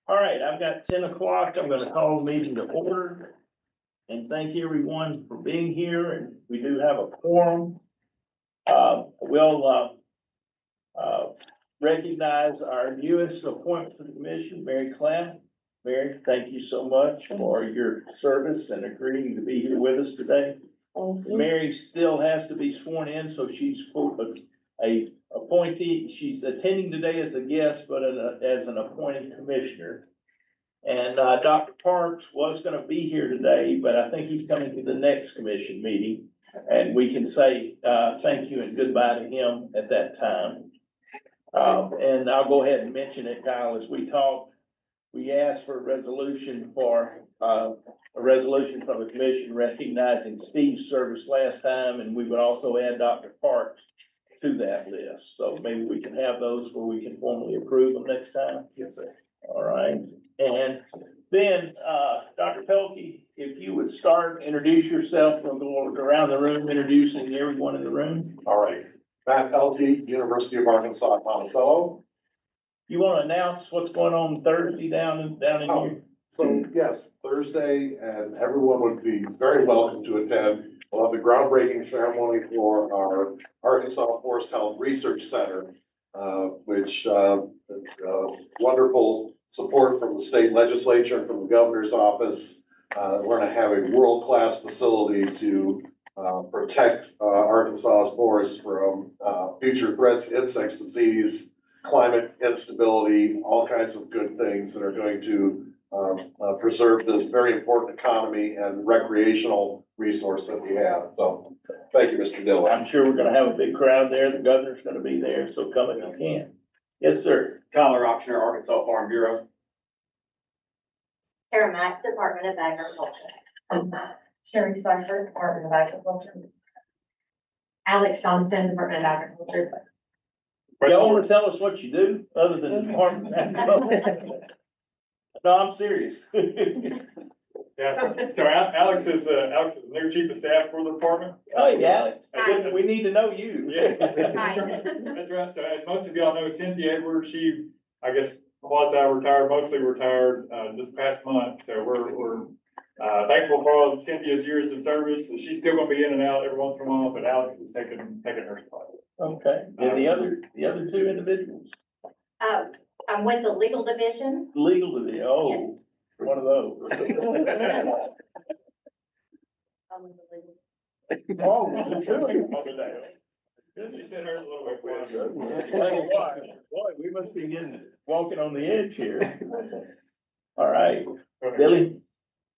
All right, I've got 10 o'clock. I'm gonna call the meeting to order. And thank everyone for being here, and we do have a quorum. We'll recognize our newest appointment to the commission, Mary Clown. Mary, thank you so much for your service and agreeing to be here with us today. Mary still has to be sworn in, so she's a appointee. She's attending today as a guest, but as an appointed commissioner. And Dr. Parks was gonna be here today, but I think he's coming to the next commission meeting. And we can say thank you and goodbye to him at that time. And I'll go ahead and mention it, Kyle, as we talk. We asked for a resolution from the commission recognizing Steve's service last time, and we would also add Dr. Parks to that list. So maybe we can have those where we can formally approve them next time. Yes, sir. All right, and then, Dr. Pelkey, if you would start, introduce yourself, we'll go around the room, introducing everyone in the room. All right. Matt Pelkey, University of Arkansas at Monticello. You want to announce what's going on Thursday down in here? So yes, Thursday, and everyone would be very welcome to attend. We'll have the groundbreaking ceremony for our Arkansas Forest Health Research Center, which wonderful support from the state legislature and from the governor's office. We're gonna have a world-class facility to protect Arkansas's forests from future threats, insects, disease, climate instability, all kinds of good things that are going to preserve this very important economy and recreational resource that we have. So, thank you, Mr. Dillon. I'm sure we're gonna have a big crowd there, the governor's gonna be there, so come if you can. Yes, sir. Tyler Auctioner, Arkansas Farm Bureau. Karen Mack, Department of Agriculture. Sherry Cypher, Department of Agriculture. Alex Johnston, Department of Agriculture. Y'all wanna tell us what you do, other than Department of Agriculture? No, I'm serious. Yeah, so Alex is the new chief of staff for the department. Oh, yeah, Alex, Hi. we need to know you. Yeah. Hi. That's right. So as most of y'all know, Cynthia Edwards, she, I guess, quasi-retired, mostly retired, this past month. So we're thankful for all of Cynthia's years of service. She's still gonna be in and out every once in a while, but Alex is taking her spot. Okay, and the other two individuals, I'm with the legal division. legal to the, oh, one of those. Oh, it's doing all the day. She said hers a little bit Boy, we must be walking on the edge here. All right, Billy,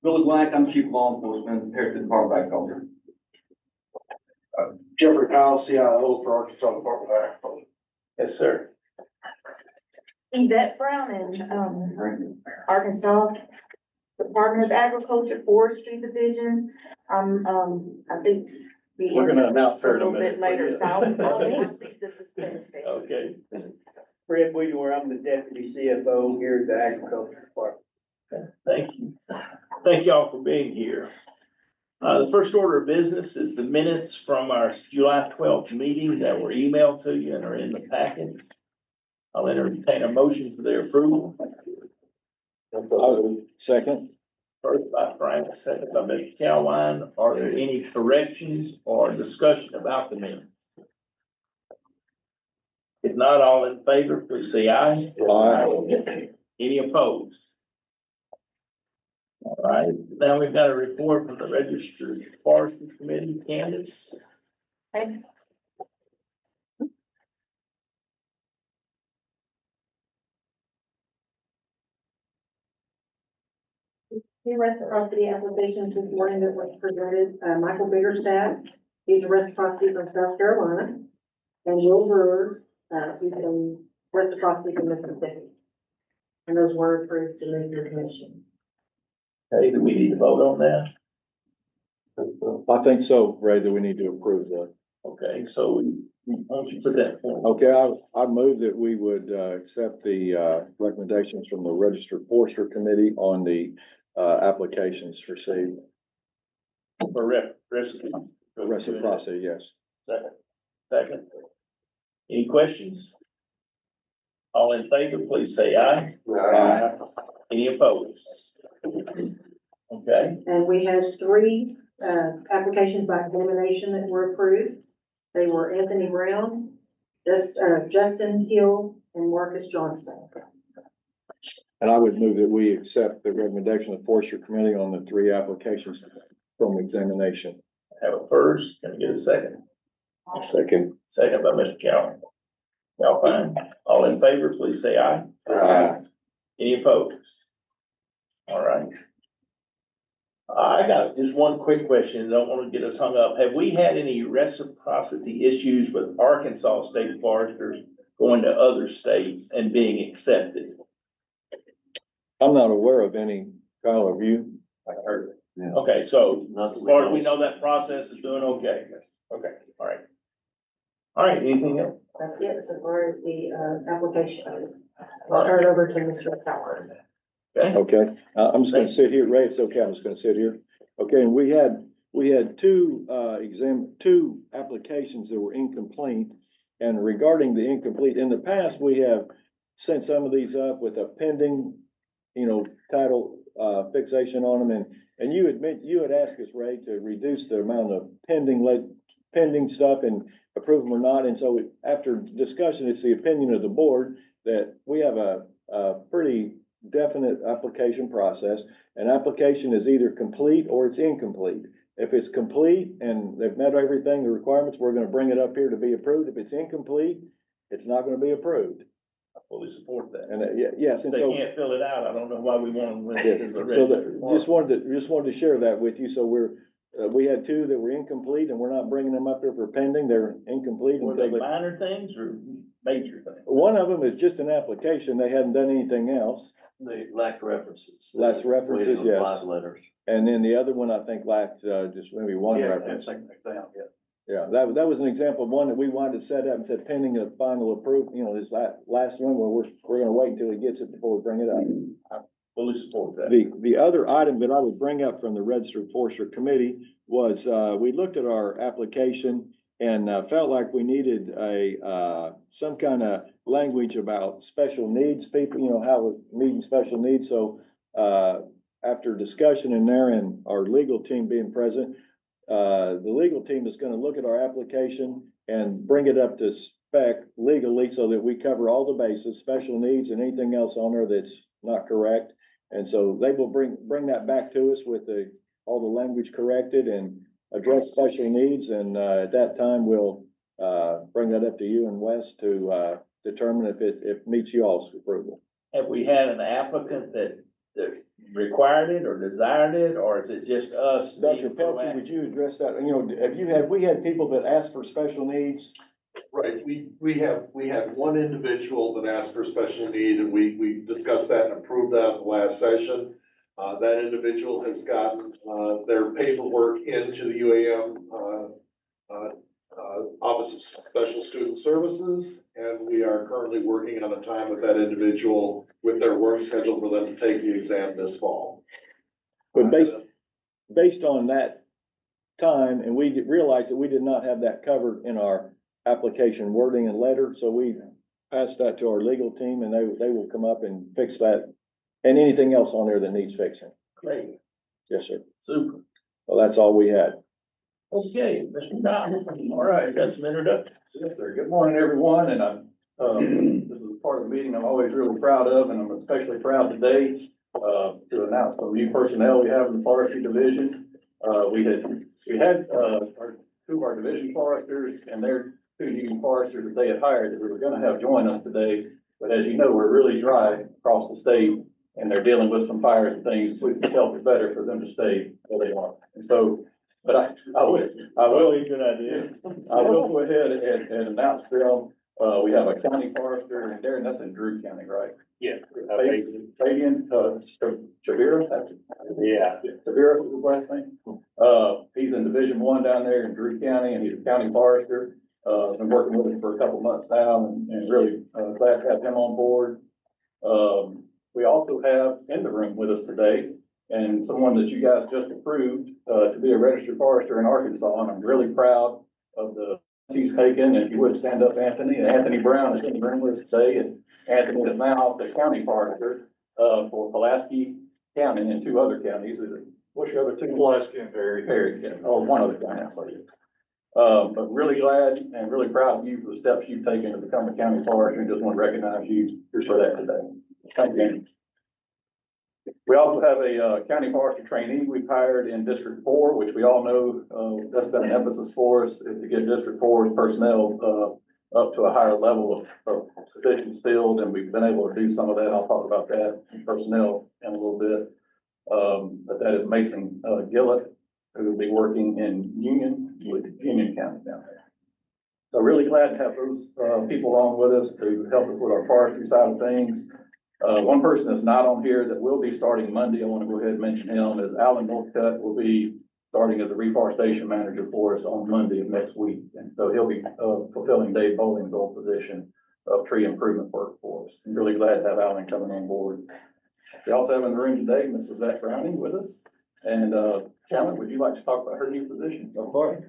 Billy Black, I'm Chief of Law Enforcement here at the Department of Agriculture. Jeffrey Powell, CIO for Arkansas Department of Agriculture. yes, sir. Yvette Brown in Arkansas Department of Agriculture, Forestry Division. I think. We're gonna announce her in a little bit minute, so later, yeah. so I think this is Wednesday. Okay, Fred Wheeler, I'm the deputy CFO here at the agriculture department. thank you. Thank y'all for being here. The first order of business is the minutes from our July 12th meeting that were emailed to you and are in the packet. I'll entertain a motion for their approval. Second. First by Frank, second by Mr. Calwine. Are there any corrections or discussion about the minutes? If not, all in favor, please say aye. Aye. Any opposed? All right, now we've got a report from the Registered Forestry Committee, Candace. The reciprocity application this morning that was presented, Michael Biggerstaff, he's a reciprocity from South Carolina. And Will Brewer, he's a reciprocity from Mississippi. And those were approved to move your commission. Hey, do we need to vote on that? I think so, Ray, that we need to approve that. Okay, so why don't you put that forward? Okay, I move that we would accept the recommendations from the Registered Forester Committee on the applications received. For reciprocity. Reciprocity, yes. Second. Any questions? All in favor, please say aye. Any opposed? Okay, And we had three, applications by examination that were approved. They were Anthony Brown, Justin Hill, and Marcus Johnston. And I would move that we accept the recommendation of the Forestry Committee on the three applications from examination. have a first, can I get a second? Second. Second by Mr. Calvin. Fine. All in favor, please say aye. Aye. Any opposed? All right. I got just one quick question, don't want to get us hung up. Have we had any reciprocity issues with Arkansas state foresters going to other states and being accepted? I'm not aware of any, Kyle, have you? I heard it. Okay, so as far as we know, that process is doing okay. Okay, all right. All right, anything else? That's it, so far as the, applications. So I'll turn it over to Mr. Fowler. Okay, Okay, I'm just gonna sit here, Ray, it's okay, I'm just gonna sit here. Okay, and we had two applications that were incomplete. And regarding the incomplete, in the past, we have sent some of these up with a pending, title, fixation on them. And you had asked us, Ray, to reduce the amount of pending stuff and approve them or not. And so after discussion, it's the opinion of the board that we have a pretty definite application process. An application is either complete or it's incomplete. If it's complete and they've met everything, the requirements, we're gonna bring it up here to be approved. If it's incomplete, it's not gonna be approved. I fully support that. And, yes, If and they so. can't fill it out, I don't know why we want them with Yeah, it as a so registered just forester. wanted to share that with you. So we had two that were incomplete and we're not bringing them up here for pending. They're incomplete. Were until they minor things or major things? One of them is just an application. They hadn't done anything else. They lacked references. Last references, Waiting on yes. 5 letters. And then the other one, I think, lacked, just maybe one reference. Yeah, that was an example of one that we wanted to set up and said pending a final approval, this last one where we're gonna wait until he gets it before we bring it up. Fully support that. The other item that I would bring up from the Registered Forestry Committee was, we looked at our application and felt like we needed some kind of language about special needs people, how meeting special needs. So, after discussion in there and our legal team being present, the legal team is gonna look at our application and bring it up to spec legally so that we cover all the bases, special needs and anything else on there that's not correct. And so they will bring that back to us with all the language corrected and address special needs. And, at that time, we'll, bring that up to you and Wes to, determine if it meets you all's approval. Have we had an applicant that required it or desired it, or is it just us? Dr. being Pelkey, would proactive? you address that? We had people that asked for special needs. Right, we had one individual that asked for special need, and we discussed that and approved that in the last session. That individual has gotten, their paperwork into the UAM, Office of Special Student Services, and we are currently working on a time with that individual with their work schedule for them to take the exam this fall. But based on that time, and we realized that we did not have that covered in our application wording and letter, so we passed that to our legal team and they will come up and fix that. And anything else on there that needs fixing. Great, Yes, sir. super. Well, that's all we had. Okay, Mr. Dodd, all right, got some introduction. Yes, sir. Good morning, everyone, and this is part of the meeting I'm always really proud of, and I'm especially proud today, to announce some new personnel we have in the forestry division. We had two of our division foresters and their two new foresters that they had hired that we were gonna have join us today. But as you know, we're really dry across the state, and they're dealing with some fires and things. We felt it better for them to stay where they are. And so, but I will Really good idea. I will go ahead and announce them. We have a county forester, Darren, that's in Drew County, right? Yeah. Fabian, Shabira? Yeah. Shabira is his last name. He's in Division I down there in Drew County, and he's a county forester. Been working with him for a couple months now, and really, glad to have him on board. We also have in the room with us today, and someone that you guys just approved, to be a registered forester in Arkansas, and I'm really proud of the he's taken. And if you would stand up, Anthony. Anthony Brown is in the room with us today, and Anthony is now the county forester. for Pulaski County and 2 other counties. What's your other 2? Pulaski and Perry. Perry, yeah, or 1 other county, I'm sorry. But really glad and really proud of you for the steps you've taken to become a county forester, and just want to recognize you for that today. Thank you. We also have a county forester trainee we've hired in District 4, which we all know, that's been an emphasis for us, is to get District 4's personnel up to a higher level of positions filled, and we've been able to do some of that. I'll talk about that in personnel in a little bit. But that is Mason Gillett, who will be working in Union County down there. So really glad to have those people on with us to help us with our forestry side of things. One person that's not on here that will be starting Monday, I want to go ahead and mention him, is Alan Northcutt, will be starting as a reforestation manager for us on Monday of next week. And so he'll be fulfilling Dave Bowling's old position of tree improvement work for us. I'm really glad to have Alan coming on board. We also have in the room today Mrs. Beth Browning with us. And Chandler, would you like to talk about her new position? Of course.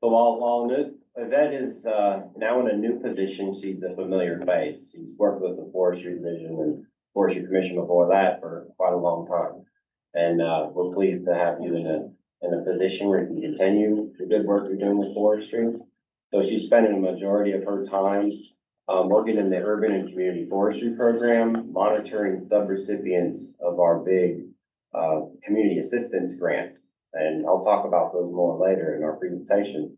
So while Yvette is now in a new position, she's a familiar face. She's worked with the Forestry Division and Forestry Commission before that for quite a long time. And we're pleased to have you in a position where you can continue the good work you're doing with forestry. So she's spending a majority of her time working in the urban and community forestry program, monitoring subrecipients of our big community assistance grants. And I'll talk about those more later in our presentation.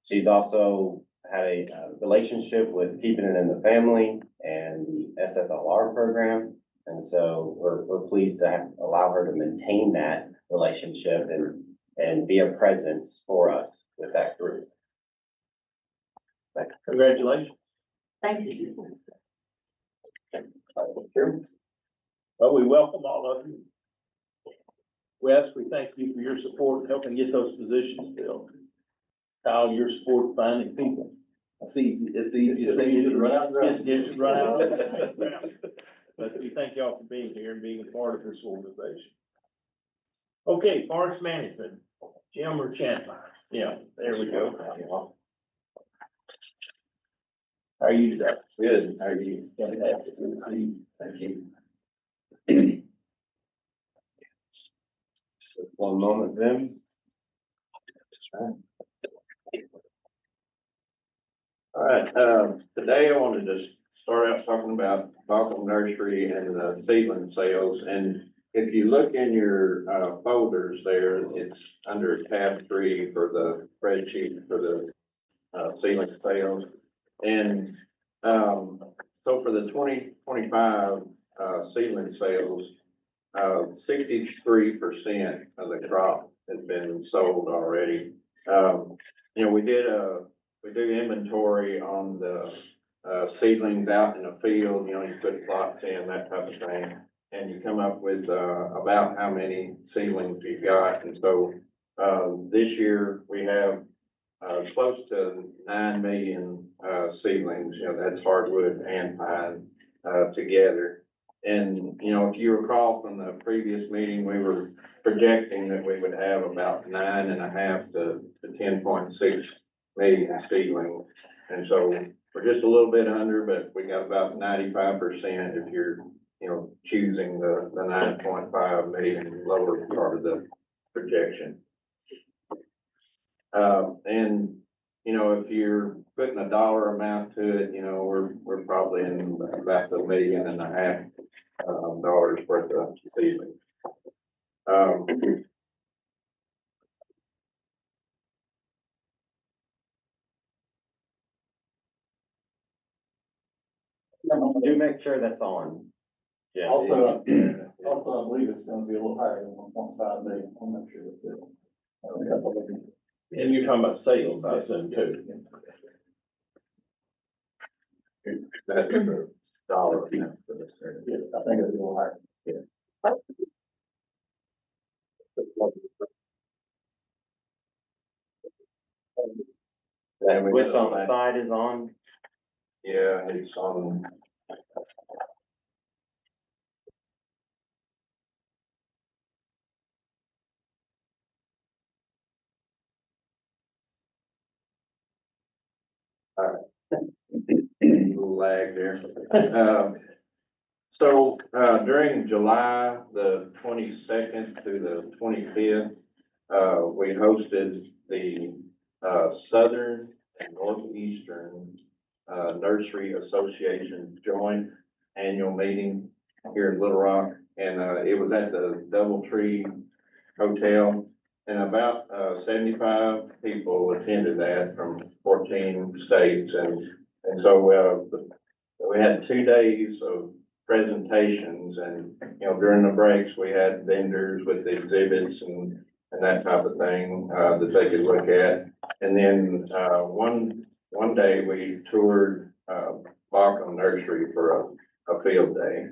She's also had a relationship with Keeping It in the Family and the SFLR program. And so we're pleased to allow her to maintain that relationship and be a presence for us with that group. Congratulations. Thank you. Well, we welcome all of you. Wes, we thank you for your support in helping get those positions filled. Kyle, your support finding people. It's easy, it's the easiest thing you do, run out. Just run out. But we thank y'all for being here and being a part of this organization. Okay, forest management, Jim or Chandler? Yeah, there we go. How are you today? Good. How are you? Fantastic. Good to see you. Thank you. One moment, Vim. All right, today I wanted to start out talking about Balcom Nursery and the seedling sales. And if you look in your folders there, it's under tab 3 for the spreadsheet for the seedling sales. And so for the 2025 seedling sales, 63% of the crop has been sold already. You know, we do inventory on the seedlings out in the field, you know, you put plots in, that type of thing. And you come up with about how many seedlings you've got. And so this year we have close to 9 million seedlings, you know, that's hardwood and pine together. And, you know, if you recall from the previous meeting, we were projecting that we would have about 9.5 to 10.6 million seedlings. And so we're just a little bit under, but we got about 95% if you're, you know, choosing the 9.5 million lower part of the projection. And, you know, if you're putting a dollar amount to it, you know, we're probably in about $1.5 million worth of seedlings. Do make sure that's on. Yeah. Also, I believe it's gonna be a little higher than 1.5 million. I'm not sure if And you're talking about sales, I assume too. That's the dollar amount for this. yeah, I think it's a little higher. That width on the side is on. Yeah, it's on. All right. A little lag there. So, during July, the 22nd to the 25th, we hosted the, Southern and Northeastern, Nursery Association Joint Annual Meeting here in Little Rock. And, it was at the Doubletree Hotel. And about, 75 people attended that from 14 states. And so, we had 2 days of presentations and, during the breaks, we had vendors with exhibits and that type of thing, that they could look at. And then, one day we toured, Bauckham Nursery for a field day.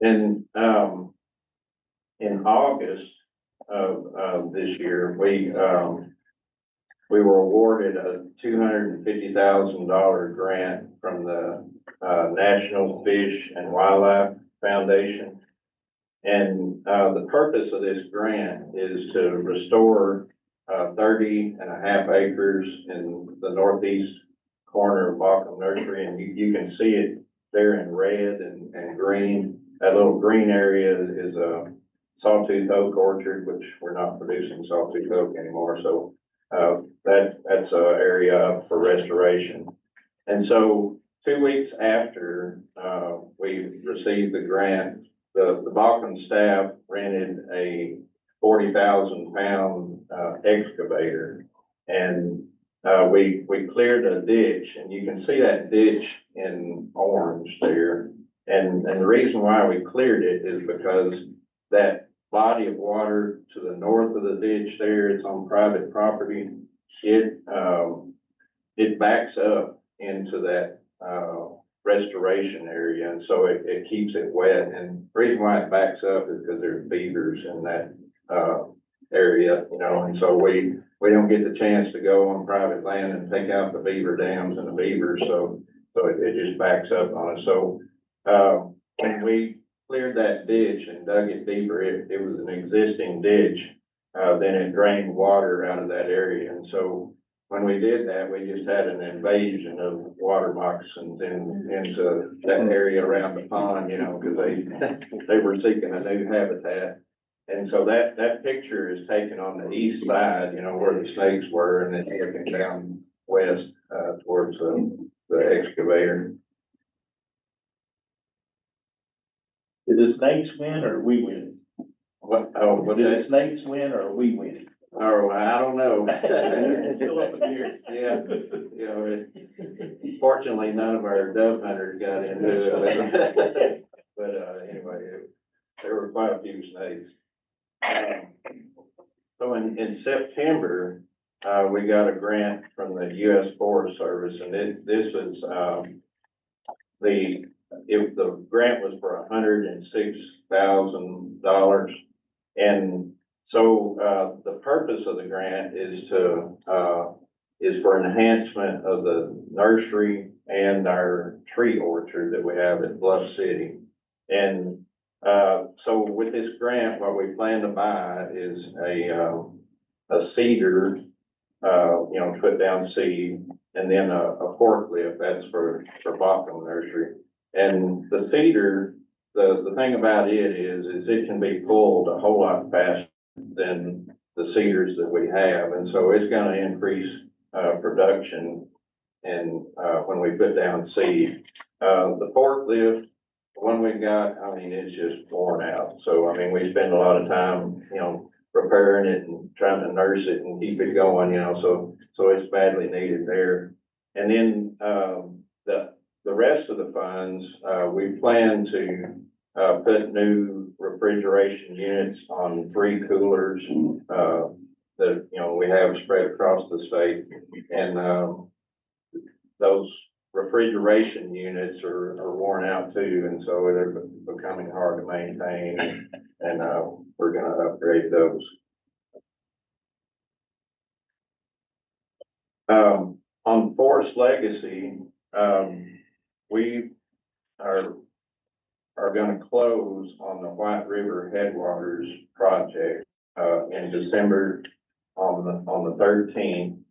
And, in August of this year, we were awarded a $250,000 grant from the National Fish and Wildlife Foundation. And the purpose of this grant is to restore 30.5 acres in the northeast corner of Bauckham Nursery. And you can see it there in red and green. That little green area is a sawtooth oak orchard, which we're not producing sawtooth oak anymore. So that's an area up for restoration. And so 2 weeks after, we received the grant, the Bauckham staff rented a 40,000 pound, excavator. And, we cleared a ditch, and you can see that ditch in orange there. And the reason why we cleared it is because that body of water to the north of the ditch there, it's on private property. It backs up into that, restoration area, and so it keeps it wet. And the reason why it backs up is because there's beavers in that, area, and so we don't get the chance to go on private land and take out the beaver dams and the beavers, so it just backs up on us. So, when we cleared that ditch and dug it deeper, it was an existing ditch, then it drained water out of that area. And so when we did that, we just had an invasion of water moccasins into that area around the pond, because they were seeking a new habitat. And so that picture is taken on the east side, where the snakes were, and then looking down west, towards the excavator. Did the snakes win or we win? What's Did the that? snakes win or we win? Oh, I don't know. It's still up in the air. Yeah, fortunately, none of our dove hunters got into it. But anyway, there were quite a few snakes. So in September, we got a grant from the U.S. Forest Service, and this was, the grant was for $106,000. And so, the purpose of the grant is for enhancement of the nursery and our tree orchard that we have at Bluff City. And, so with this grant, what we plan to buy is a seeder, to put down seed, and then a forklift, that's for Bauckham Nursery. And the seeder, the thing about it is it can be pulled a whole lot faster than the seeders that we have. And so it's gonna increase, production and, when we put down seed. The forklift, the one we got, it's just worn out. So, we spend a lot of time, repairing it and trying to nurse it and keep it going, so it's badly needed there. And then, the rest of the funds, we plan to, put new refrigeration units on 3 coolers, that, we have spread across the state. And, those refrigeration units are worn out too, and so they're becoming hard to maintain, and we're gonna upgrade those. On Forest Legacy, we are gonna close on the White River Headwaters project, in December on the 13th.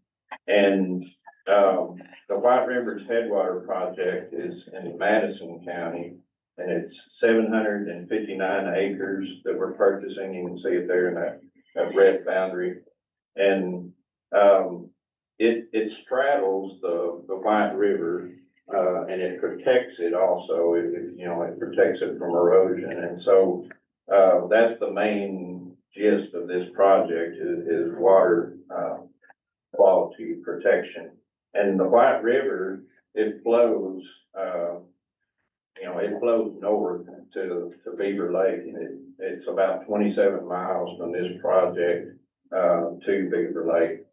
And The White Rivers Headwater Project is in Madison County, and it's 759 acres that we're purchasing. You can see it there in that red boundary. And, it straddles the White River, and it protects it also. It protects it from erosion. And so, that's the main gist of this project is water, quality protection. And the White River, it flows, it flows north to Beaver Lake. And it's about 27 miles from this project, to Beaver Lake,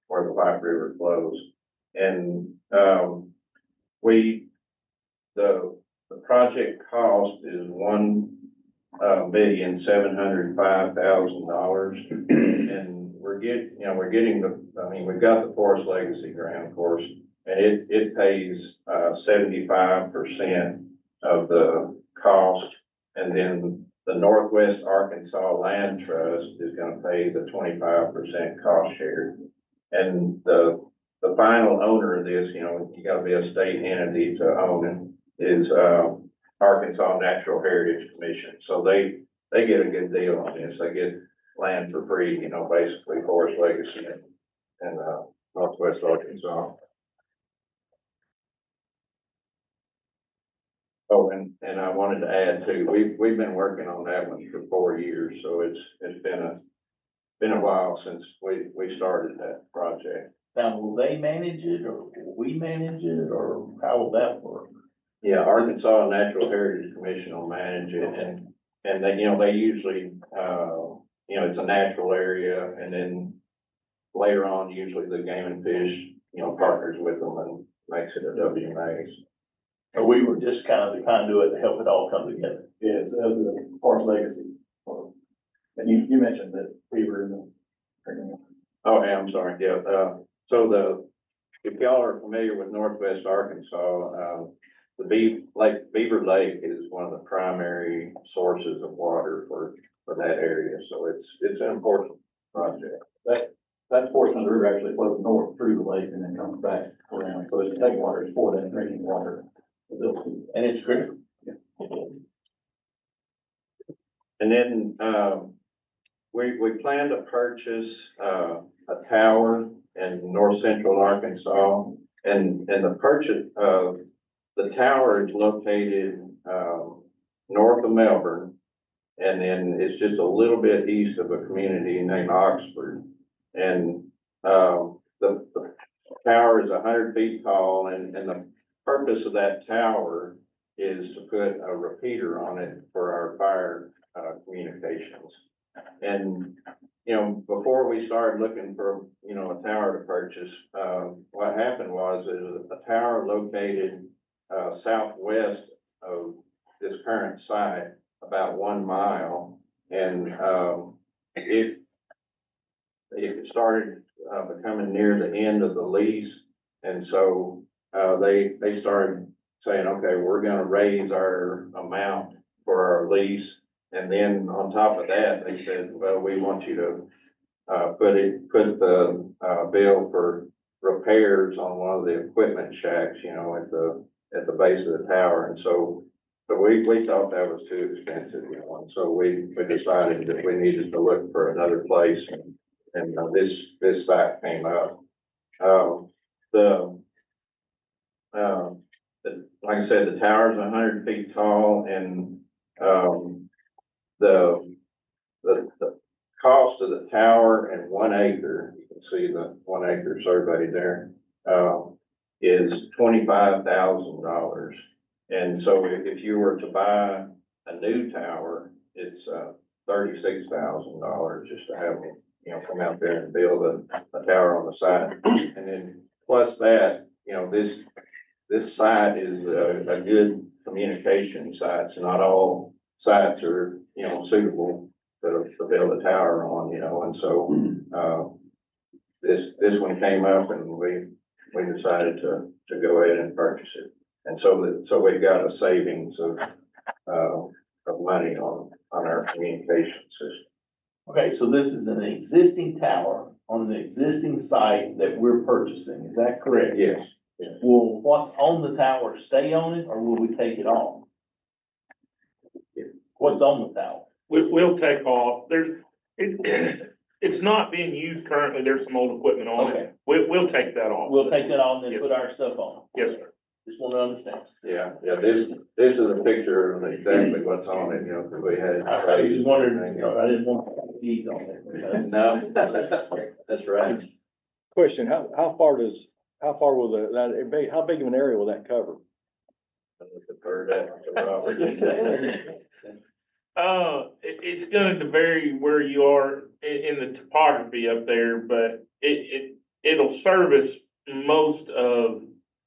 where the White River flows. And, the project cost is $1,705,000. And we're getting we've got the Forest Legacy grant, of course, and it pays 75% of the cost. And then the Northwest Arkansas Land Trust is gonna pay the 25% cost share. And the final owner of this, you gotta be a state entity to own it, is Arkansas Natural Heritage Commission. So they get a good deal on this. They get land for free, basically Forest Legacy and Northwest Arkansas. Oh, and I wanted to add too, we've been working on that one for 4 years, so it's been a while since we started that project. Now, will they manage it, or will we manage it, or how will that work? Yeah, Arkansas Natural Heritage Commission will manage it, and they, they usually, it's a natural area, and then later on, usually the Game and Fish, partners with them and makes it a WMA. So we were just kind of the conduit to help it all come together. Yes, the Forest Legacy. And you mentioned that we were in the. Oh, yeah, I'm sorry, yeah, so if y'all are familiar with Northwest Arkansas, Beaver Lake is one of the primary sources of water for that area, so it's an important project. That portion of the river actually flows north through the lake and then comes back around, so it's taking water for that drinking water. And it's critical. And then, we plan to purchase, a tower in north central Arkansas, and the purchase of the tower is located, north of Melbourne. And then it's just a little bit east of a community named Oxford. And, the tower is 100 feet tall, and the purpose of that tower is to put a repeater on it for our fire, communications. And, before we started looking for, a tower to purchase, what happened was a tower located, southwest of this current site, about 1 mile. And, it started, becoming near the end of the lease. And so, they started saying, okay, we're gonna raise our amount for our lease. And then on top of that, they said, well, we want you to, put the, bill for repairs on one of the equipment shacks, at the base of the tower. And so we thought that was too expensive, and so we decided that we needed to look for another place, and this site came up. Like I said, the tower is 100 feet tall, and, the cost of the tower and 1 acre, you can see the 1 acre survey there, is $25,000. And so if you were to buy a new tower, it's $36,000 just to have them, come out there and build a tower on the side. And then plus that, this site is a good communication site. So not all sites are, suitable to build a tower on, and so, this one came up, and we decided to go ahead and purchase it. And so we got a savings of money on our communication system. Okay, so this is an existing tower on the existing site that we're purchasing, is that correct? Yes. Will what's on the tower stay on it, or will we take it off? What's on the tower? We'll take off. It's not being used currently. There's some old equipment on Okay. it. We'll take that off. We'll take that off and then put our stuff on. Yes, sir. Just want to understand. Yeah, this is a picture of exactly what's on it, you know, because we had. I was just wondering, you know, I didn't want to put these on it. because- No, that's right. Question, how far will how big of an area will that cover? It's going to vary where you are in the topography up there, but it'll service most of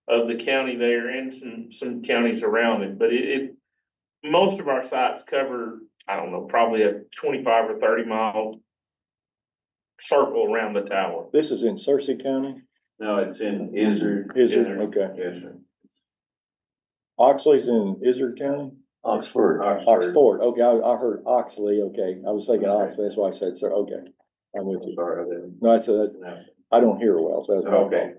the county there and some counties around it, but most of our sites cover, I don't know, probably a 25 or 30 mile circle around the tower. This is in Searcy County? No, it's in Izzard. Izzard, okay. Yes, sir. Oxley's in Izzard County? Oxford. Oxford, okay, I heard Oxley, okay, I was thinking Oxley, that's why I said, sir, okay. I'm with you. Sorry, I didn't. No, it's No. I don't hear well, so that's. my Okay.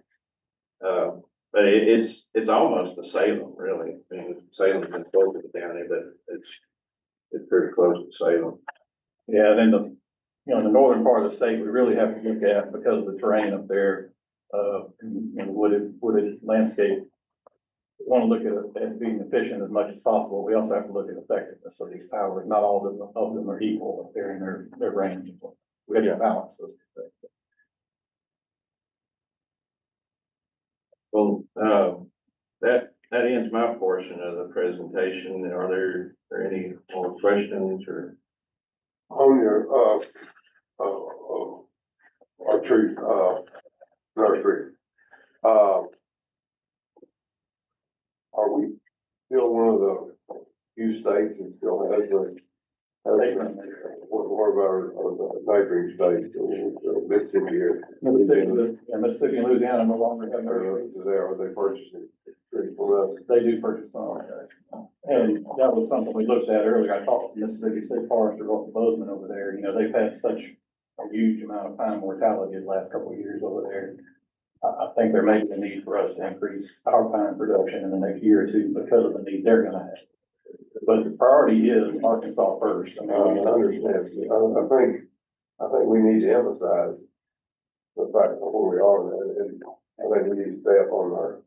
But it's almost to Salem, really. I mean, Salem's been close to the county, but it's pretty close to Salem. Yeah, then the northern part of the state, we really have to look at because of the terrain up there, and wooded landscape. We want to look at being efficient as much as possible. We also have to look at effectiveness of these towers. Not all of them are equal up there in their range. We have to balance those two things. Well, that ends my portion of the presentation. Are there any more questions or? On your, our truth, nursery, are we still one of the few states that still has what about our neighboring states, Mississippi here? Mississippi and Louisiana no longer have nurseries. Are they purchasing trees from us? They do purchase some. And that was something we looked at earlier. I talked to Mississippi State Forester, Bozeman over there. You know, they've had such a huge amount of pine mortality the last couple of years over there. I think there may be a need for us to increase our pine production in the next year or two because of the need they're gonna have. But the priority is Arkansas first. I I mean, understand. I think we need to emphasize the fact of where we are, and I think we need to stay up on our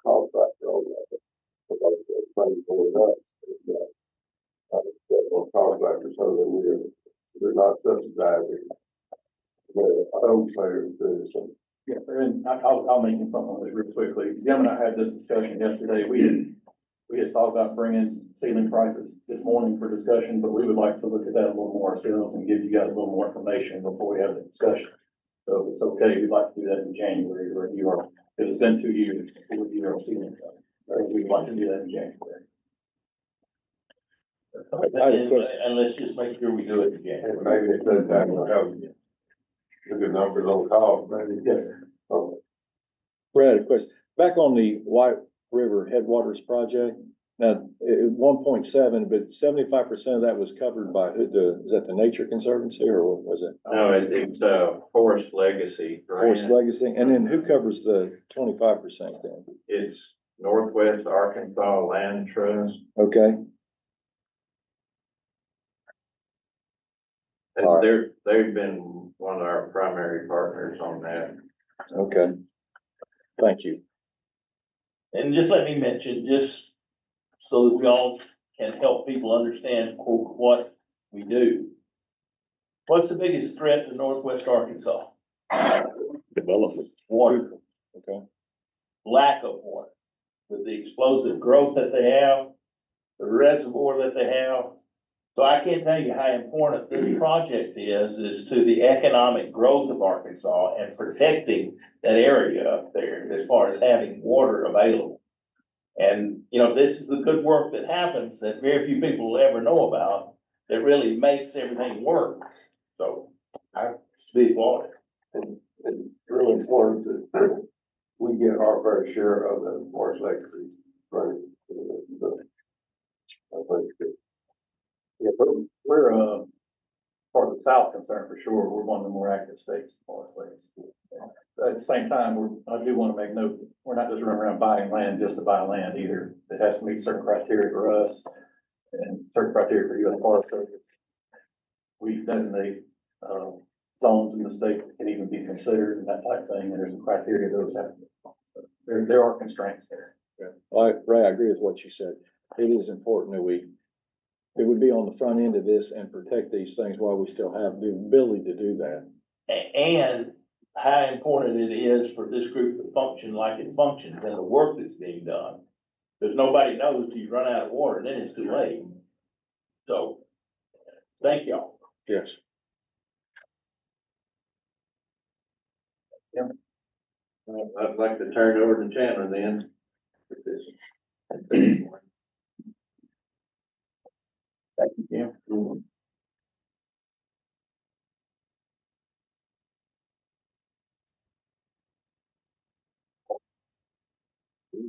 contract on that. Because it's money for us. On contractors so that we're not subsidizing the home players to some. yeah, and I'll make something on this real quickly. Jim and I had this discussion yesterday. We had talked about bringing ceiling prices this morning for discussion, but we would like to look at that a little more ourselves and give you guys a little more information before we have the discussion. So if it's okay, we'd like to do that in January, or you are, because it's been 2 years since we reviewed our ceiling price. We'd like to do that in January. And let's just make sure we do it again. And maybe it does that, we'll have good numbers on call, maybe. Yes, sir. Okay. Brad, a question, back on the White River Headwaters project, now, 1.7, but 75% of that was covered by, is that the Nature Conservancy, or what was it? No, it's Forest Legacy. Forest grant. Legacy, and then who covers the 25% then? It's Northwest Arkansas Land Trust. Okay, All And they've been one of our primary partners on that. okay. Thank you. And just let me mention, just so that we all can help people understand what we do. What's the biggest threat to Northwest Arkansas? Development. Water. Okay. Lack of water. With the explosive growth that they have, the reservoir that they have. So I can't tell you how important this project is to the economic growth of Arkansas and protecting that area up there as far as having water available. And, you know, this is the good work that happens that very few people will ever know about that really makes everything work. So I speak water. And it's really important that we get our fair share of the Forest Legacy money. I think that. Yeah, we're part of the the South concerned, for sure, we're one of the more active states as far as lakes. At the same time, I do want to make note, that we're not just running around buying land just to buy land either. It has to meet certain criteria for us and certain criteria for U.S. Forest Service. We designate, zones in the state that can even be considered and that type of thing, and there's some criteria those have. There are constraints there. Ray, I agree with what you said. It is important that it would be on the front end of this and protect these things while we still have the ability to do that. And how important it is for this group to function like it functions and the work that's being done. Because nobody knows till you run out of water, and then it's too late. So, thank y'all. Yes. I'd like to turn it over to Chandler then. Thank you, Jim.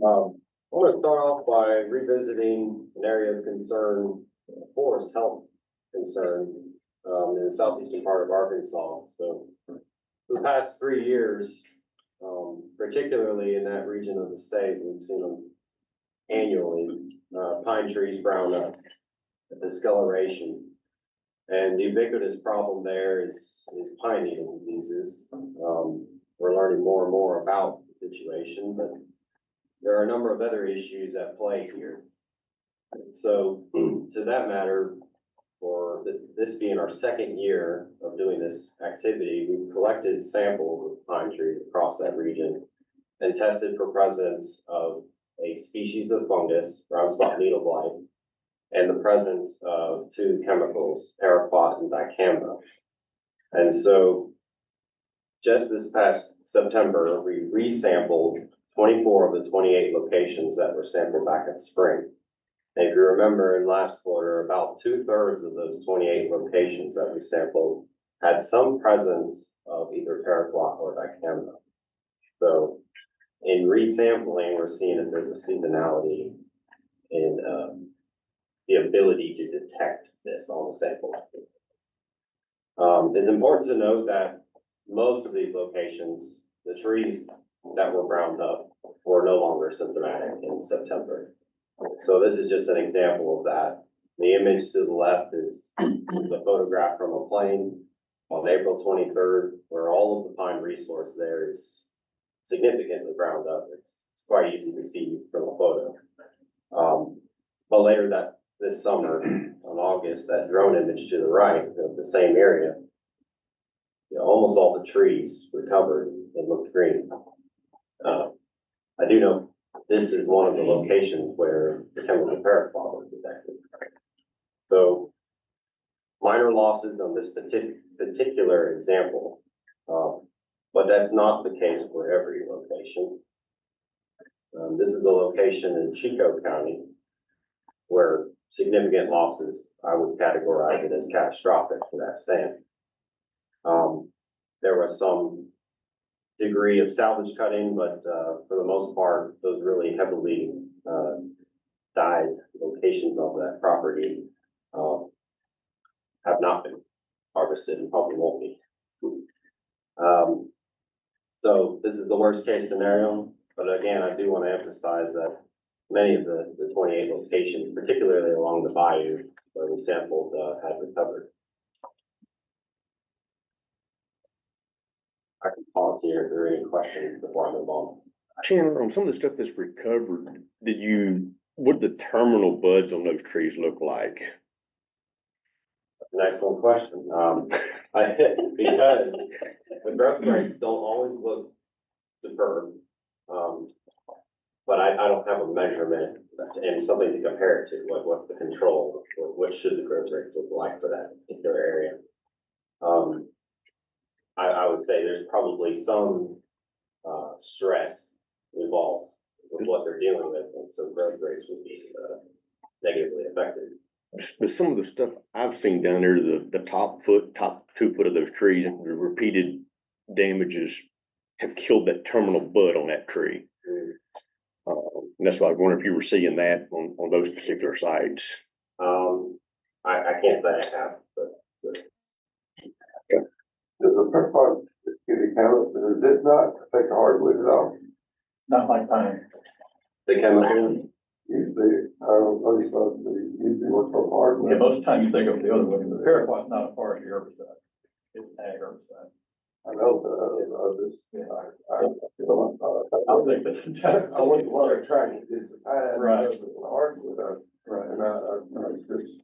I want to start off by revisiting an area of concern, forest health concern, in the southeastern part of Arkansas. So for the past 3 years, particularly in that region of the state, we've seen them annually, pine trees brown up, discoloration. And the ubiquitous problem there is pine needle diseases. We're learning more and more about the situation, but there are a number of other issues at play here. So to that matter, for this being our second year of doing this activity, we've collected samples of pine trees across that region and tested for presence of a species of fungus, brown spot needle blight, and the presence of 2 chemicals, paraquat and dicamba. And so just this past September, we resampled 24 of the 28 locations that were sampled back in spring. And if you remember in last quarter, about 2/3 of those 28 locations that we sampled had some presence of either paraquat or dicamba. So in resampling, we're seeing that there's a seasonality in the ability to detect this on the sample. It's important to note that most of these locations, the trees that were browned up were no longer symptomatic in September. So this is just an example of that. The image to the left is the photograph from a plane on April 23rd, where all of the pine resource there is significantly browned up. It's quite easy to see from a photo. But later this summer, on August, that drone image to the right of the same area, almost all the trees recovered and looked green. I do know this is one of the locations where the chemical paraquat was detected. So minor losses on this particular example, but that's not the case for every location. This is a location in Chico County where significant losses, I would categorize it as catastrophic for that stand. There was some degree of salvage cutting, but for the most part, those really heavily dyed locations of that property have not been harvested and probably won't be. So this is the worst case scenario, but again, I do want to emphasize that many of the 28 locations, particularly along the bayou where we sampled, had recovered. I can pause here if there are any questions before I move on. Chandler, on some of the stuff that's recovered, what did the terminal buds on those trees look like? That's an excellent question. Because the growth rates don't always look superb. But I don't have a measurement and something to compare it to. What's the control, or what should the growth rates look like for that particular area? I would say there's probably some stress involved with what they're dealing with, and so growth rates would be negatively affected. But some of the stuff I've seen down there, the top 2 foot of those trees, the repeated damages have killed that terminal bud on that tree. And that's why I wonder if you were seeing that on those particular sites. I can't say I have, but purpose, get it counted, but it did not take hardwood at all. Not like pine. The chemical, Usually, I always thought they usually work on Yeah, hardwood. most of the time you think of the other one, the paraquat's not a forestry herbicide. It's an ag herbicide. I know, but I just, I I think that's. I wouldn't want to try to get the pine. Right. The hardwood, Right. and I just,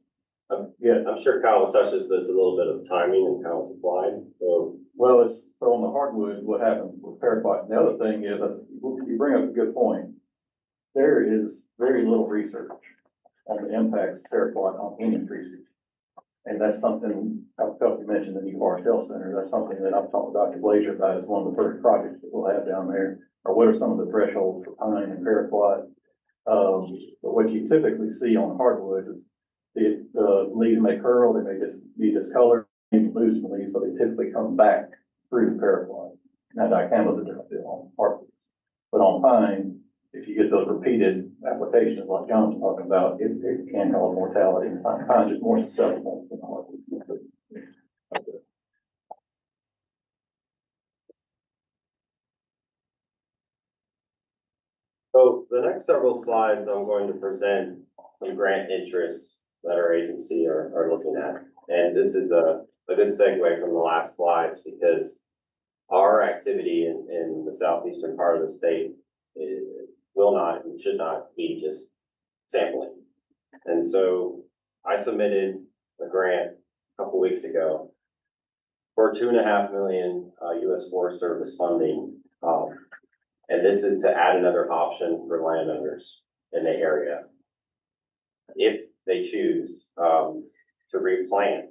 Yeah, I'm sure Kyle touches this a little bit of timing and how it's applied, so. well, it's, so on the hardwood, what happens with paraquat, and the other thing is, you bring up a good point. There is very little research on the impacts of paraquat on any tree species. And that's something, I felt you mentioned the new Forest Health Center, that's something that I've talked to Dr. Blazer about as one of the first projects that we'll have down there. Or what are some of the thresholds for pine and paraquat? But what you typically see on hardwood is the leaves may curl, they may just be discolored, maybe lose some leaves, but they typically come back through the paraquat. Now, dicamba is a different deal on hardwoods. But on pine, if you get those repeated applications like John was talking about, it can cause mortality, and pine is more susceptible than hardwood. So the next several slides, I'm going to present some grant interests that our agency are looking at. And this is a good segue from the last slides because our activity in the southeastern part of the state will not and should not be just sampling. And so I submitted a grant a couple weeks ago for $2.5 million US Forest Service funding. And this is to add another option for landowners in the area. If they choose to replant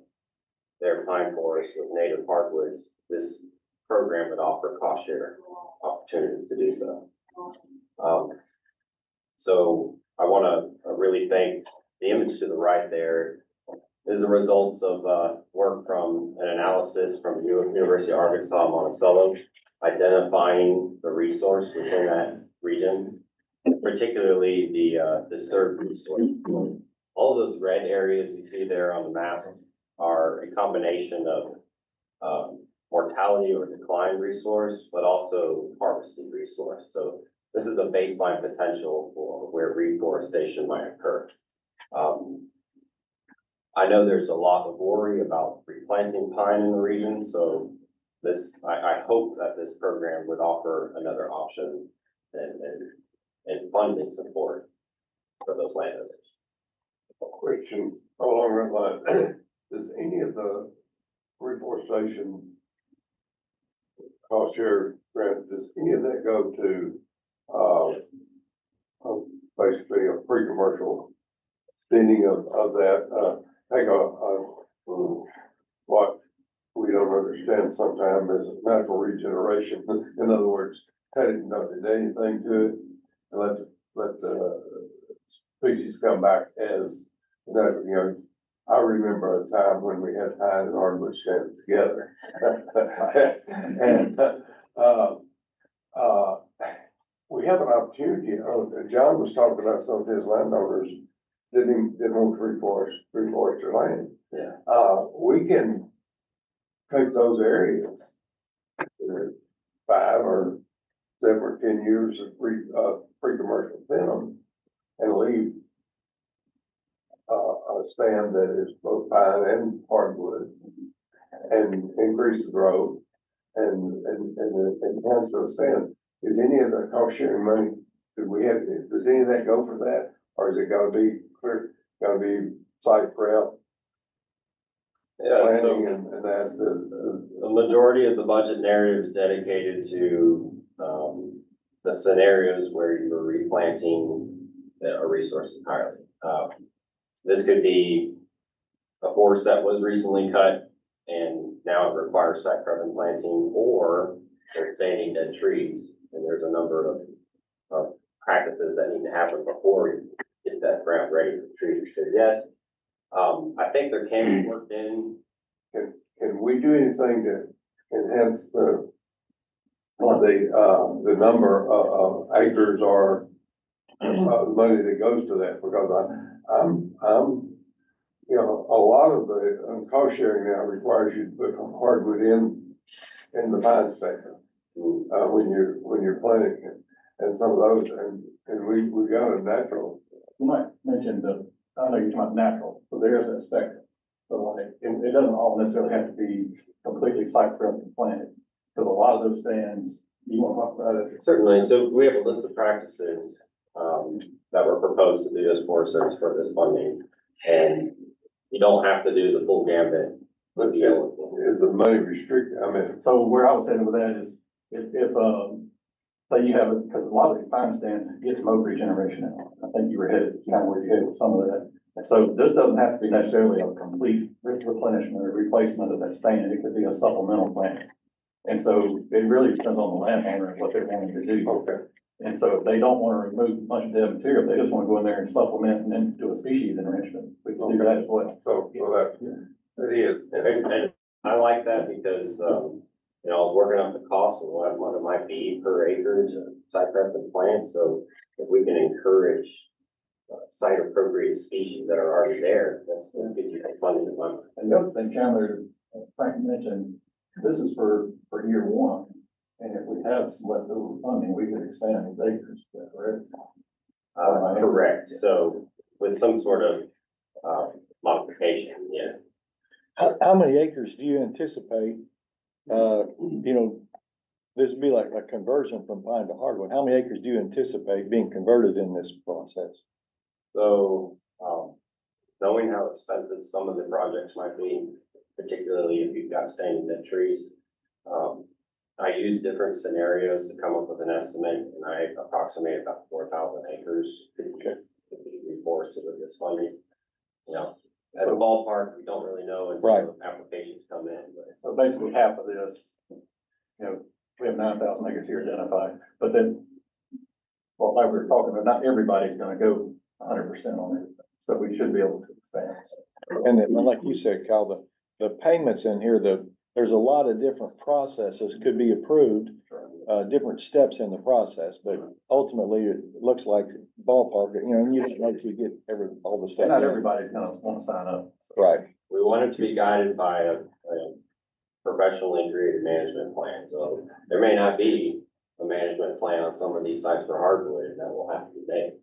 their pine forest with native hardwoods, this program would offer cost share opportunities to do so. So I want to really thank the image to the right there is the results of work from an analysis from University of Arkansas, Monticello, identifying the resource within that region, particularly the disturbed resource. All those red areas you see there on the map are a combination of mortality or decline resource, but also harvesting resource. So this is a baseline potential for where reforestation might occur. I know there's a lot of worry about replanting pine in the region, so I hope that this program would offer another option and funding support for those landowners. question along that line, does any of the reforestation cost share grant, does any of that go to, basically a pre-commercial spending of that, what we don't understand sometimes is natural regeneration. In other words, cutting nothing, anything to it, and let the species come back as that, you know. I remember a time when we had pine and hardwood standing together. And, we have an opportunity, John was talking about some of his landowners didn't want to reforest their land. Yeah. We can take those areas, 5 or 7 or 10 years of pre-commercial venom and leave a stand that is both pine and hardwood and increase the growth and enhance those stand. Is any of the cost sharing money, does any of that go for that? Or is it gotta be clear, gotta be site prep? Yeah, so Planning and that, the majority of the budget narrative is dedicated to the scenarios where you're replanting a resource entirely. This could be a forest that was recently cut and now it requires site prep and planting, or they're standing dead trees. And there's a number of practices that need to happen before you get that ground ready for trees. So yes, I think there can be worked in. can we do anything to enhance the number of acres or the money that goes to that? Because I'm, you know, a lot of the cost sharing now requires you to put hardwood in in the pine sections, when you're planting it. And some of those, and we got a natural, You might mention I know you're talking about natural, so there is that spectrum. So like, it doesn't all necessarily have to be completely site prep and planted. Because a lot of those stands, you want to talk about it? Certainly, so we have a list of practices, that were proposed to do as Forest Service for this funding. And you don't have to do the full gambit. but is the money restricted? I mean, So where I was headed with that is, if, say you have, because a lot of these pine stands get smoke regeneration now. I think you were headed, kind of where you headed with some of that. And so this doesn't have to be necessarily a complete replenishment or replacement of that stand. It could be a supplemental plant. And so it really depends on the landowner and what they're wanting to do. okay, And so if they don't want to remove a bunch of dead material, they just want to go in there and supplement and then do a species enrichment. We can do that as well. so that is. And I like that because, you know, I was working out the cost of what it might be per acre to site prep and plant. So if we can encourage site appropriate species that are already there, that's good to take funding in my mind. And the other thing, Chandler, Frank mentioned, this is for year one. And if we have some leftover funding, we could expand these acres, correct? Correct. So with some sort of, modification, yeah. How many acres do you anticipate, this would be like a conversion from pine to hardwood. How many acres do you anticipate being converted in this process? So, knowing how expensive some of the projects might be, particularly if you've got standing dead trees, I use different scenarios to come up with an estimate, and I approximate about 4,000 acres could be reforested with this funding. You know, as a ballpark, we don't really know until the applications come in, but. So basically half of this, we have 9,000 acres here identified, but then, well, like we were talking about, not everybody's gonna go 100% on it. So we should be able to expand. And then, like you said, Kyle, the payments in here, there's a lot of different processes could be approved, different steps in the process, but ultimately it looks like ballpark, and you don't like to get all the stuff. Not everybody's gonna want to sign up. Right. We want it to be guided by a professionally created management plan, so there may not be a management plan on some of these sites for hardwood, and that will have to be made.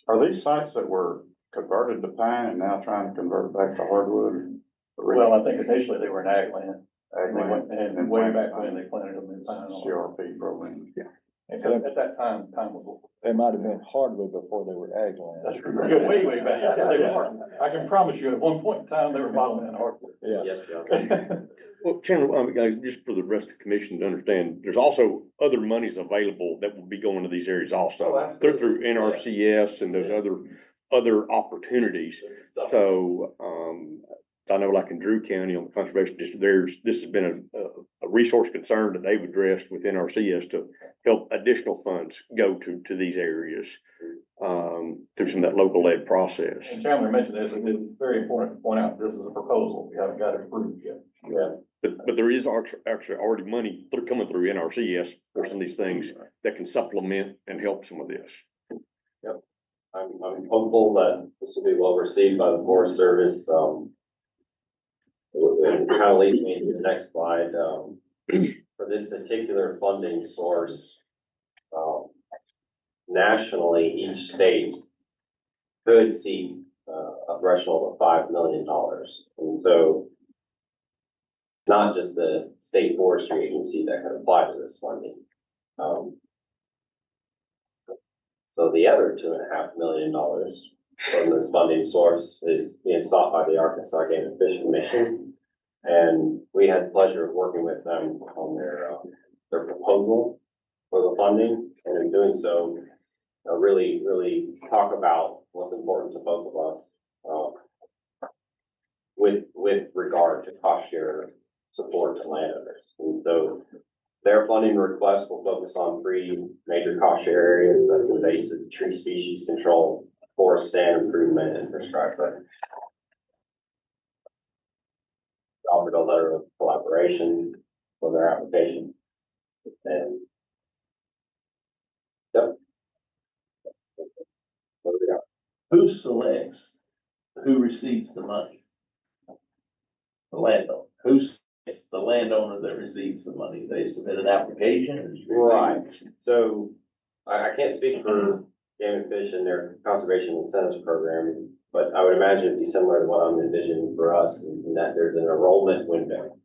Are these sites that were converted to pine and now trying to convert back to hardwood? Well, I think initially they were in ag land. And they went, And and way back when they planted them in pine. CRP program. Yeah. And so at that time was. They might have been hardwood before they were ag land. That's true. Way back. Yeah, they were. I can promise you, at one point in time, they were bottoming hardwood. Yeah. Yes, Joe. Well, Chairman, guys, just for the rest of the commission to understand, there's also other monies available that will be going to these areas also. absolutely. Through NRCS and those other opportunities. So, I know like in Drew County on the conservation district, this has been a resource concern that they've addressed with NRCS to help additional funds go to these areas, through some of that local led process. And Chandler mentioned this, and it's very important to point out, this is a proposal. We haven't got it approved yet. Yeah. But there is actually already money coming through NRCS for some of these things that can supplement and help some of this. I'm hopeful that this will be well received by the Forest Service. It kind of leads me to the next slide. For this particular funding source, nationally, each state could see a threshold of $5 million. And so it's not just the state forestry agency that can apply to this funding. So the other $2.5 million from this funding source is being sought by the Arkansas Game and Fish Commission. And we had the pleasure of working with them on their proposal for the funding. And in doing so, really talk about what's important to both of us, with regard to cost share support to landowners. And so their funding request will focus on 3 major cost share areas. That's invasive tree species control, forest stand improvement, and infrastructure. Offered a letter of collaboration for their application. And yep. What do we got? Who selects, who receives the money? The landowner. Who's It's the landowner that receives the money. They submit an application. Right, so I can't speak for Game and Fish and their conservation incentives program, but I would imagine it'd be similar to what I'm envisioning for us, in that there's an enrollment window.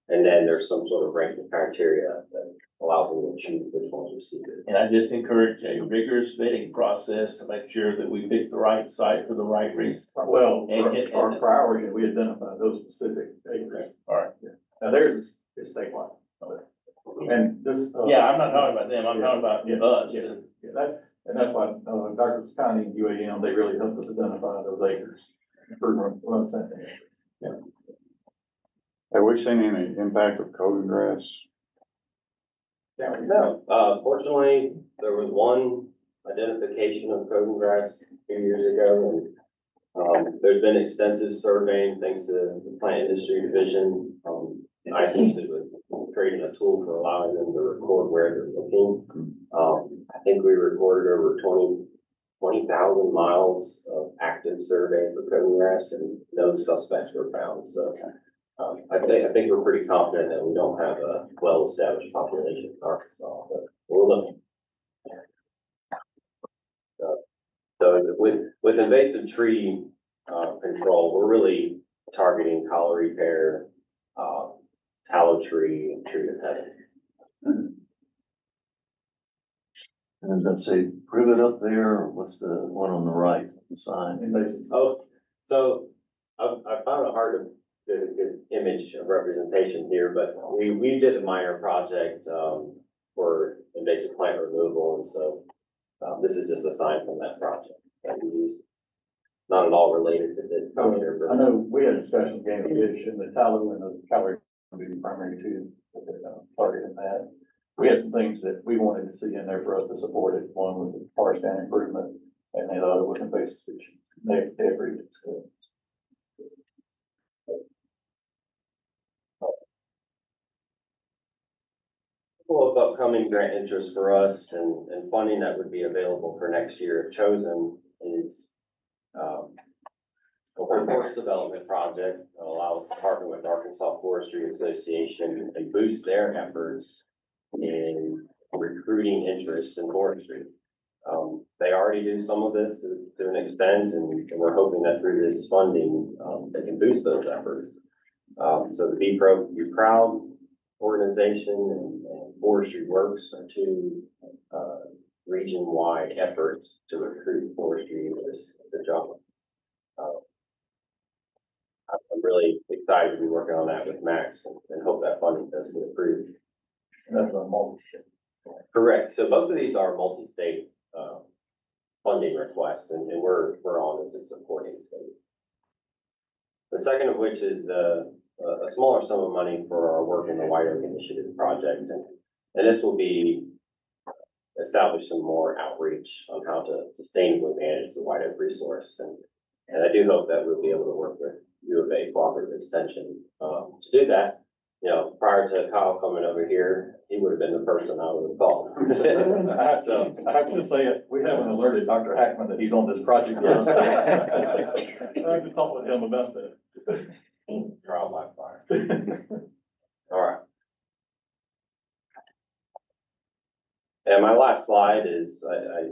And then there's some sort of ranking criteria that allows them to choose which ones receive it. And I just encourage a rigorous vetting process to make sure that we pick the right site for the right reason. Well, And- our priority, we identify those specific acres. All right. Now, theirs is statewide. And this. Yeah, I'm not talking about them, I'm talking about Yeah, us. yeah. And that's why, Dr. Connie and UAM, they really helped us identify those acres. For yeah. Have we seen any impact of coding grass? No, fortunately, there was one identification of coding grass a few years ago, and there's been extensive surveying thanks to the plant industry division. I assisted with creating a tool for allowing them to record where they're looking. I think we recorded over 20,000 miles of active survey for coding grass, and no suspects were found, so. I think we're pretty confident that we don't have a well-established population in Arkansas, but we're looking. So with invasive tree, control, we're really targeting collar repair, tallow tree, and tree dependent. And does that say privet up there, or what's the one on the right, the sign? Oh, so I found it hard to get a good image of representation here, but we did a minor project, for invasive plant removal, and so, this is just a sign from that project that we used. Not at all related to the. I know we had a discussion with Game and Fish, and the tallow and the calorie would be the primary two target in that. We had some things that we wanted to see in there for us to support it. One was the tar stand improvement, and the other was invasive species. They agreed it's good. Couple of upcoming grant interests for us and funding that would be available for next year if chosen is, a workforce development project that allows to partner with Arkansas Forestry Association and boost their efforts in recruiting interest in forestry. They already do some of this to an extent, and we're hoping that through this funding, they can boost those efforts. So the Be Proud organization and Forestry Works are two, region-wide efforts to recruit forestry interests to jobs. I'm really excited to be working on that with Max and hope that funding does get approved. That's a multi-state. Correct. So both of these are multi-state, funding requests, and we're on as a supporting state. The second of which is a smaller sum of money for our work in the White Oak Initiative project, and this will be establish some more outreach on how to sustainably manage the White Oak resource, and I do hope that we'll be able to work with U of A Cooperative Extension to do that. You know, prior to Kyle coming over here, he would have been the person I would have called. So I have to say, we haven't alerted Dr. Hackman that he's on this project yet. I have to talk with him about that. Trial by fire. All right. And my last slide is, I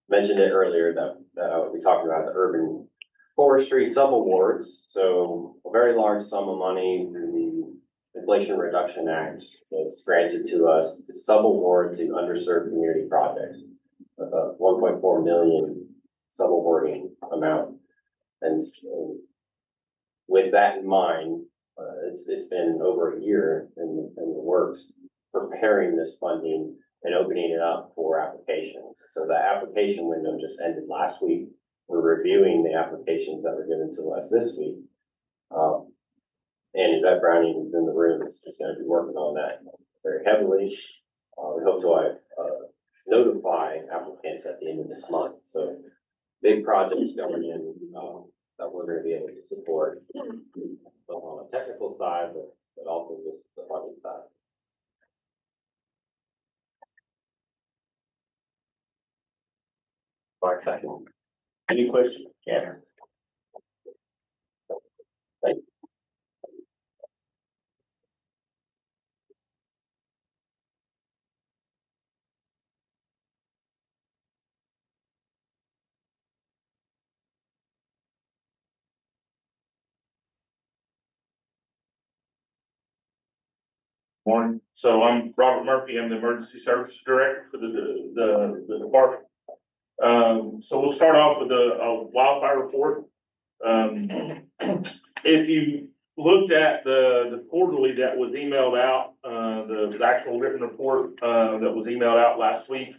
mentioned it earlier that I would be talking about the urban forestry subawards. So a very large sum of money through the Inflation Reduction Act is granted to us to subaward to underserved community projects. With a 1.4 million subawarding amount. And so with that in mind, it's been over a year in the works, preparing this funding and opening it up for applications. So the application window just ended last week. We're reviewing the applications that were given to us this week. And Yvette Browning, who's in the room, is going to be working on that very heavily. We hope to notify applicants at the end of this month. So big projects going in that we're going to be able to support, both on a technical side, but also just the funding side. Mark, second. Any questions, Cameron? Thank you. Morning. So I'm Robert Murphy. I'm the Emergency Services Director for the department. So we'll start off with a wildfire report. If you looked at the quarterly that was emailed out, the actual written report, that was emailed out last week,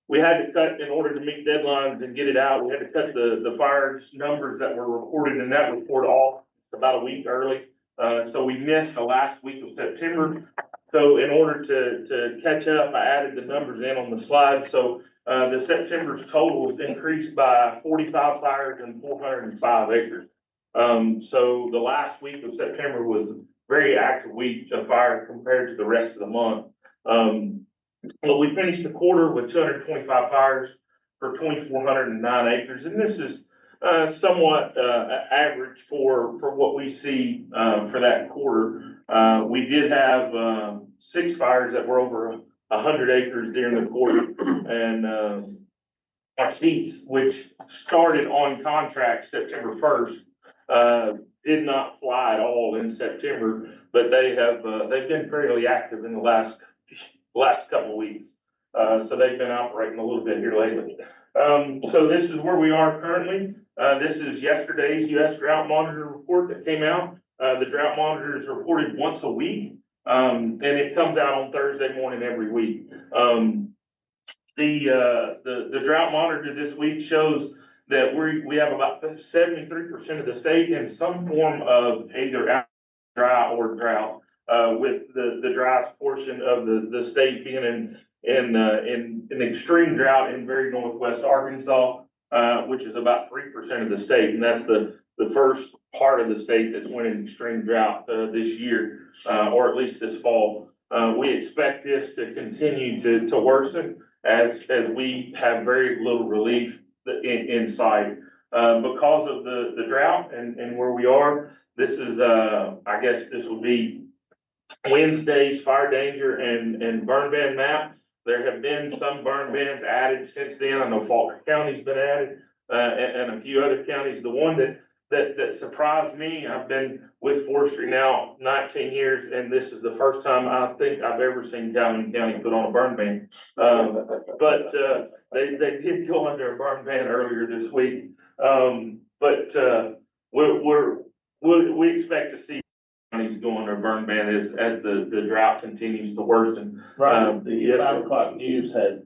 we had to cut, in order to meet deadlines and get it out, we had to cut the fire numbers that were reported in that report off about a week early. So we missed the last week of September. So in order to catch up, I added the numbers in on the slide. So the September's total was increased by 45 fires and 405 acres. So the last week of September was a very active week of fire compared to the rest of the month. But we finished the quarter with 225 fires for 2,409 acres, and this is somewhat average for what we see for that quarter. We did have 6 fires that were over 100 acres during the quarter, and our seats, which started on contract September 1st, did not fly at all in September, but they've been fairly active in the last couple of weeks. So they've been operating a little bit here lately. So this is where we are currently. This is yesterday's U.S. Drought Monitor report that came out. The drought monitor is reported once a week, and it comes out on Thursday morning every week. The drought monitor this week shows that we have about 73% of the state in some form of either dry or drought. With the driest portion of the state being in extreme drought in very northwest Arkansas, which is about 3% of the state, and that's the first part of the state that's went in extreme drought this year, or at least this fall. We expect this to continue to worsen as we have very little relief in sight because of the drought and where we are. This is I guess this will be Wednesday's fire danger and burn ban map. There have been some burn bans added since then. I know Faulkner County's been added, and a few other counties. The one that surprised me, I've been with Forestry now 19 years, and this is the first time I think I've ever seen Calhoun County put on a burn ban. But they did go under a burn ban earlier this week. But we expect to see counties go under a burn ban as the drought continues to worsen. Right, the Yes, 5 sir. o'clock news had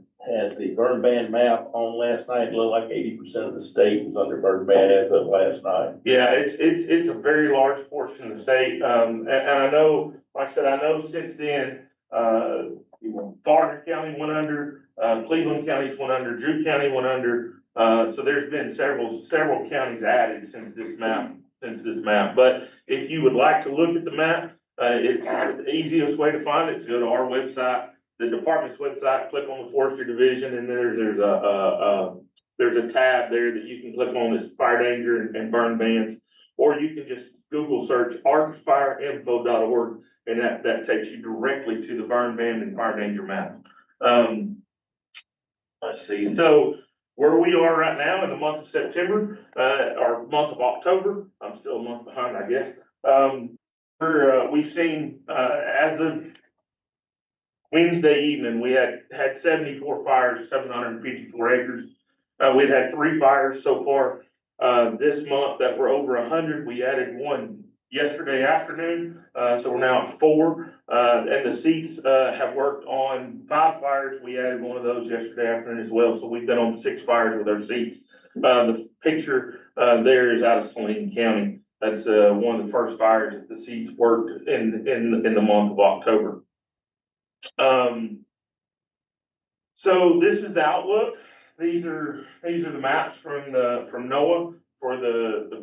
the burn ban map on last night. It looked like 80% of the state was under burn ban as of last night. Yeah, it's a very large portion of the state. And I know, like I said, I know since then, Faulkner County went under, Cleveland County's went under, Drew County went under. So there's been several counties added since this map. But if you would like to look at the map, the easiest way to find it is go to our website, the department's website, click on the Forestry Division, and there's a tab there that you can click on that's fire danger and burn bans. Or you can just Google search arcfireinfo.org, and that takes you directly to the burn ban and fire danger map. Let's see, so where we are right now in the month of September, or month of October, I'm still a month behind, I guess. We've seen, as of Wednesday evening, we had 74 fires, 754 acres. We've had 3 fires so far, this month that were over 100. We added 1 yesterday afternoon, so we're now at 4. And the seats, have worked on 5 fires. We added 1 of those yesterday afternoon as well. So we've been on 6 fires with our seats. The picture, there is out of Saline County. That's, one of the first fires that the seats worked in the month of October. So this is the outlook. These are the maps from NOAA for the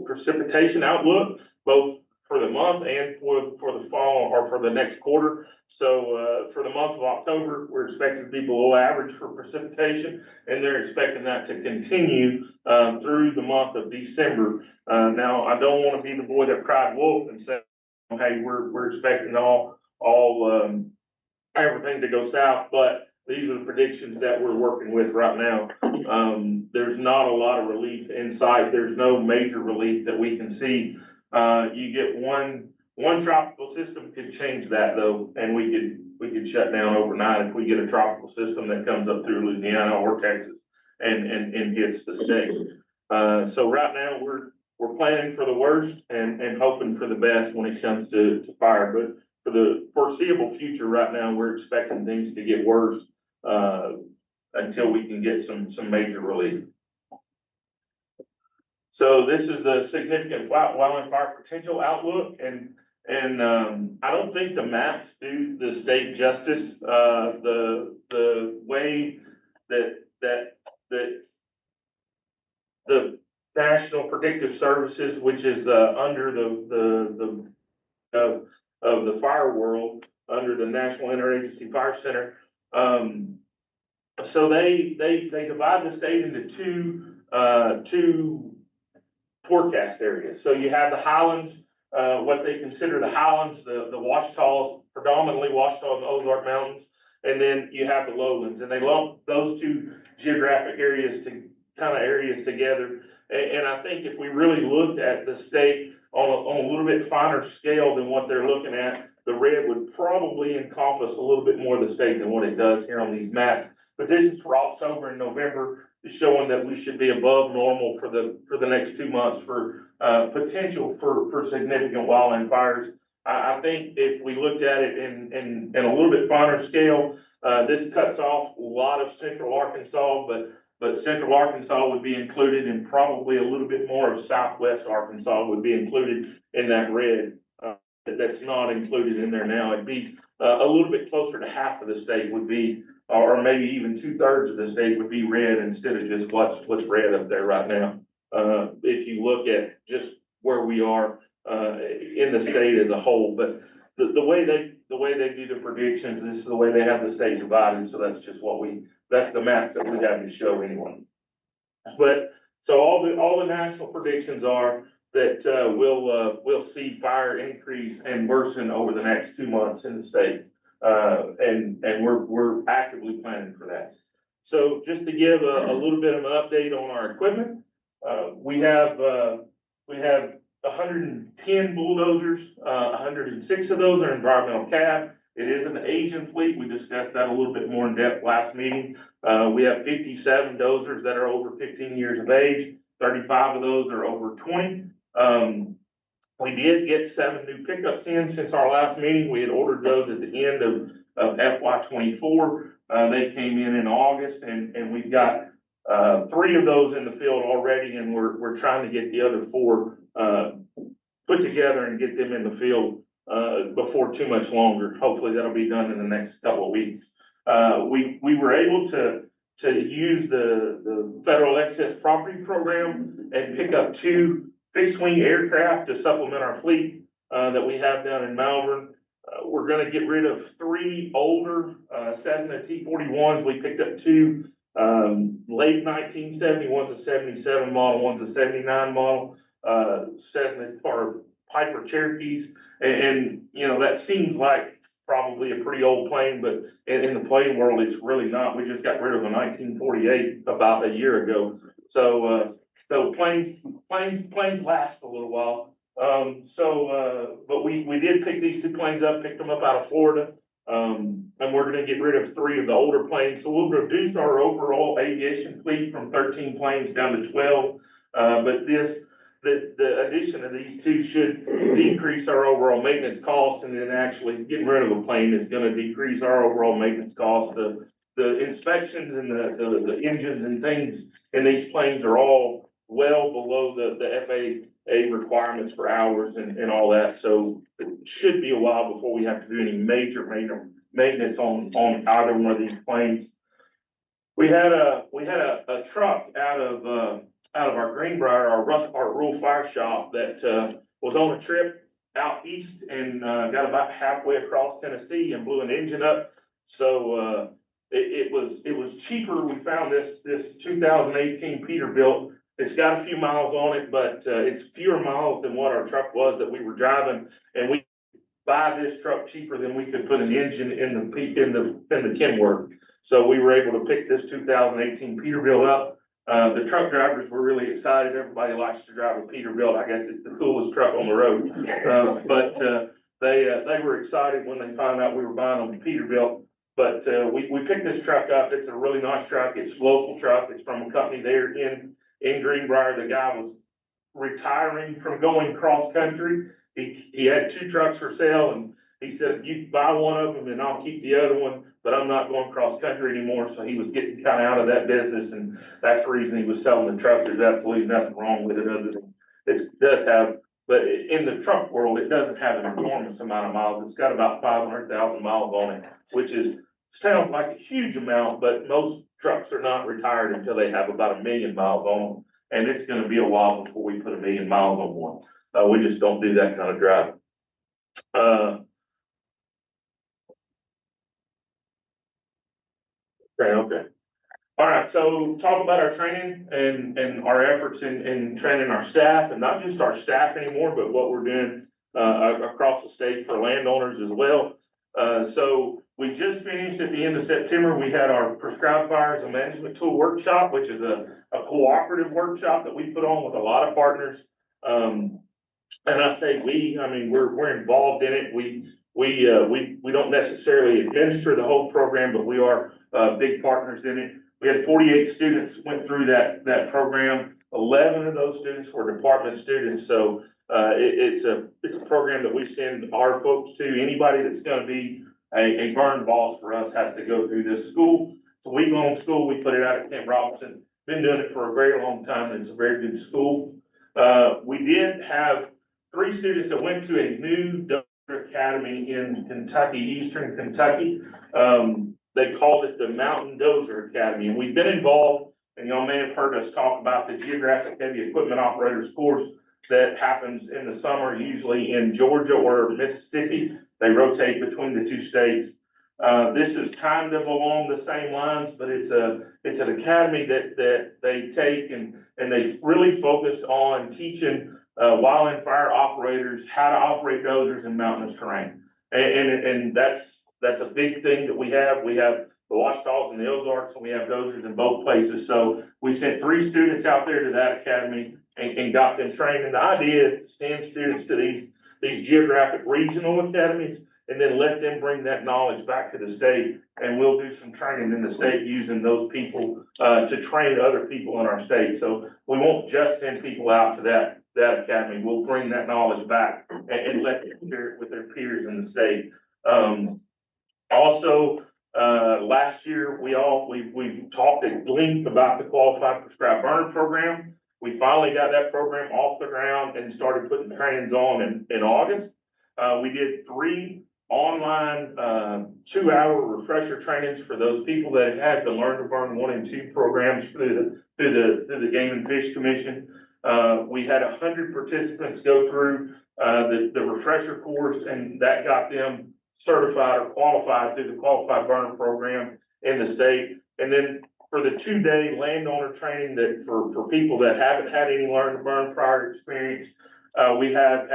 precipitation outlook, both for the month and for the fall or for the next quarter. So for the month of October, we're expecting to be below average for precipitation, and they're expecting that to continue through the month of December. Now, I don't want to be the boy that cried wolf and said, hey, we're expecting everything to go south, but these are the predictions that we're working with right now. There's not a lot of relief in sight. There's no major relief that we can see. You get one One tropical system could change that though, and we could shut down overnight if we get a tropical system that comes up through Louisiana or Texas and hits the state. So right now, we're planning for the worst and hoping for the best when it comes to fire, but for the foreseeable future right now, we're expecting things to get worse, until we can get some major relief. So this is the significant wildfire potential outlook, and I don't think the maps do the state justice, the way that the National Predictive Services, which is, under of the fire world, under the National Interagency Fire Center. So they divide the state into two forecast areas. So you have the highlands, what they consider the highlands, the Ouachitas, predominantly Ouachita and the Ozark Mountains. And then you have the lowlands, and they lump those two geographic areas together. And I think if we really looked at the state on a little bit finer scale than what they're looking at, the red would probably encompass a little bit more of the state than what it does here on these maps. But this is for October and November, showing that we should be above normal for the next 2 months for potential for significant wildland fires. I think if we looked at it in a little bit finer scale, this cuts off a lot of central Arkansas, but central Arkansas would be included, and probably a little bit more of southwest Arkansas would be included in that red. That's not included in there now. It'd be a little bit closer to half of the state would be, or maybe even 2/3 of the state would be red instead of just what's red up there right now. If you look at just where we are in the state as a whole, but the way they do the predictions, this is the way they have the state divided. So that's just that's the map that we have to show anyone. But so all the national predictions are that we'll see fire increase and worsen over the next 2 months in the state. And we're actively planning for that. So just to give a little bit of an update on our equipment, we have 110 bulldozers, 106 of those are environmental cab. It is an aging fleet. We discussed that a little bit more in depth last meeting. We have 57 dozers that are over 15 years of age. 35 of those are over 20. We did get 7 new pickups in since our last meeting. We had ordered those at the end of FY 24. They came in August, and we've got 3 of those in the field already, and we're trying to get the other 4 put together and get them in the field before too much longer. Hopefully that'll be done in the next couple of weeks. We were able to use the federal excess property program and pick up 2 fixed wing aircraft to supplement our fleet that we have down in Malvern. We're gonna get rid of 3 older Cessna T-41s. We picked up 2 late 1970, one's a 77 model, one's a 79 model, Cessna or Piper Cherokees. And you know, that seems like probably a pretty old plane, but in the plane world, it's really not. We just got rid of a 1948 about a year ago. So planes last a little while. But we did pick these 2 planes up, picked them up out of Florida. And we're gonna get rid of 3 of the older planes. So we'll reduce our overall aviation fleet from 13 planes down to 12. But the addition of these 2 should decrease our overall maintenance cost, and then actually getting rid of a plane is gonna decrease our overall maintenance cost. The inspections and the engines and things in these planes are all well below the FAA requirements for hours and all that. So it should be a while before we have to do any major maintenance on either one of these planes. We had a truck out of our Greenbrier, our rural fire shop that was on a trip out east and got about halfway across Tennessee and blew an engine up. So it was cheaper. We found this 2018 Peterbilt. It's got a few miles on it, but it's fewer miles than what our truck was that we were driving, and we buy this truck cheaper than we could put an engine in the Kenworth. So we were able to pick this 2018 Peterbilt up. The truck drivers were really excited. Everybody likes to drive a Peterbilt. I guess it's the coolest truck on the road. They were excited when they found out we were buying them Peterbilt. But, we picked this truck up. It's a really nice truck. It's a local truck. It's from a company there in Greenbrier. The guy was retiring from going cross country. He had 2 trucks for sale, and he said, you buy one of them and I'll keep the other one, but I'm not going cross country anymore. So he was getting kind of out of that business, and that's the reason he was selling the truck. There's absolutely nothing wrong with it other than it does have, but in the truck world, it doesn't have an enormous amount of miles. It's got about 500,000 miles on it, which sounds like a huge amount, but most trucks are not retired until they have about 1 million miles on them. And it's gonna be a while before we put 1 million miles on one. We just don't do that kind of driving. Okay. All right, so talk about our training and our efforts in training our staff, and not just our staff anymore, but what we're doing across the state for landowners as well. So we just finished at the end of September, we had our prescribed fires and management tool workshop, which is a cooperative workshop that we put on with a lot of partners. And I say we, I mean, we're involved in it. We don't necessarily administer the whole program, but we are big partners in it. We had 48 students went through that program. 11 of those students were department students. So it's a program that we send our folks to. Anybody that's going to be a burn boss for us has to go through this school. It's a week-long school. We put it out at Camp Robinson. Been doing it for a very long time, and it's a very good school. We did have 3 students that went to a new Dozer Academy in Kentucky, Eastern Kentucky. They called it the Mountain Dozer Academy, and we've been involved, and y'all may have heard us talk about the Geographic Heavy Equipment Operators course that happens in the summer, usually in Georgia or Mississippi. They rotate between the 2 states. This is timed along the same lines, but it's an academy that they take and they really focused on teaching wildland fire operators how to operate dozers in mountainous terrain. And that's a big thing that we have. We have the Washita's and the Ozarks, and we have dozers in both places. So we sent 3 students out there to that academy and got them trained. And the idea is to send students to these geographic regional academies and then let them bring that knowledge back to the state. And we'll do some training in the state using those people to train other people in our state. So we won't just send people out to that academy. We'll bring that knowledge back and let them share it with their peers in the state. Also, last year, we talked at length about the Qualified Prescribed Burn Program. We finally got that program off the ground and started putting trainings on in August. We did 3 online 2-hour refresher trainings for those people that had the Learn to Burn 1 and 2 programs through the Game and Fish Commission. We had 100 participants go through the refresher course, and that got them certified or qualified through the Qualified Burn Program in the state. And then for the 2-day landowner training that for people that haven't had any Learn to Burn prior experience, we had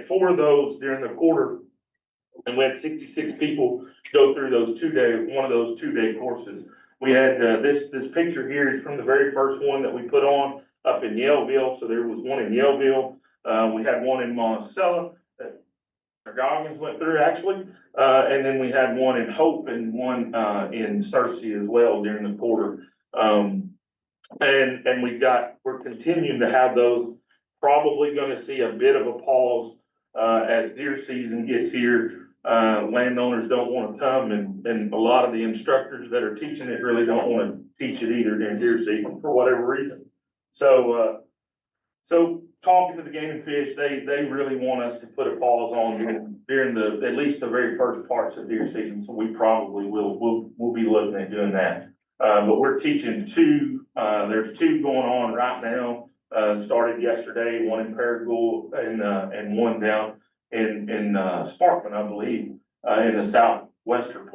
4 of those during the quarter, and we had 66 people go through one of those 2-day courses. We had this picture here is from the very first one that we put on up in Yellville. So there was one in Yellville. We had one in Monticello that Goggins went through actually. And then we had one in Hope and one in Searcy as well during the quarter. And we're continuing to have those. Probably going to see a bit of a pause as deer season gets here. Landowners don't want to come, and a lot of the instructors that are teaching it really don't want to teach it either during deer season for whatever reason. So talking to the Game and Fish, they really want us to put a pause on during at least the very first parts of deer season. So we probably we'll be looking at doing that. But we're teaching 2. There's 2 going on right now. Started yesterday, one in Paragould and one down in Sparkman, I believe, in the southwestern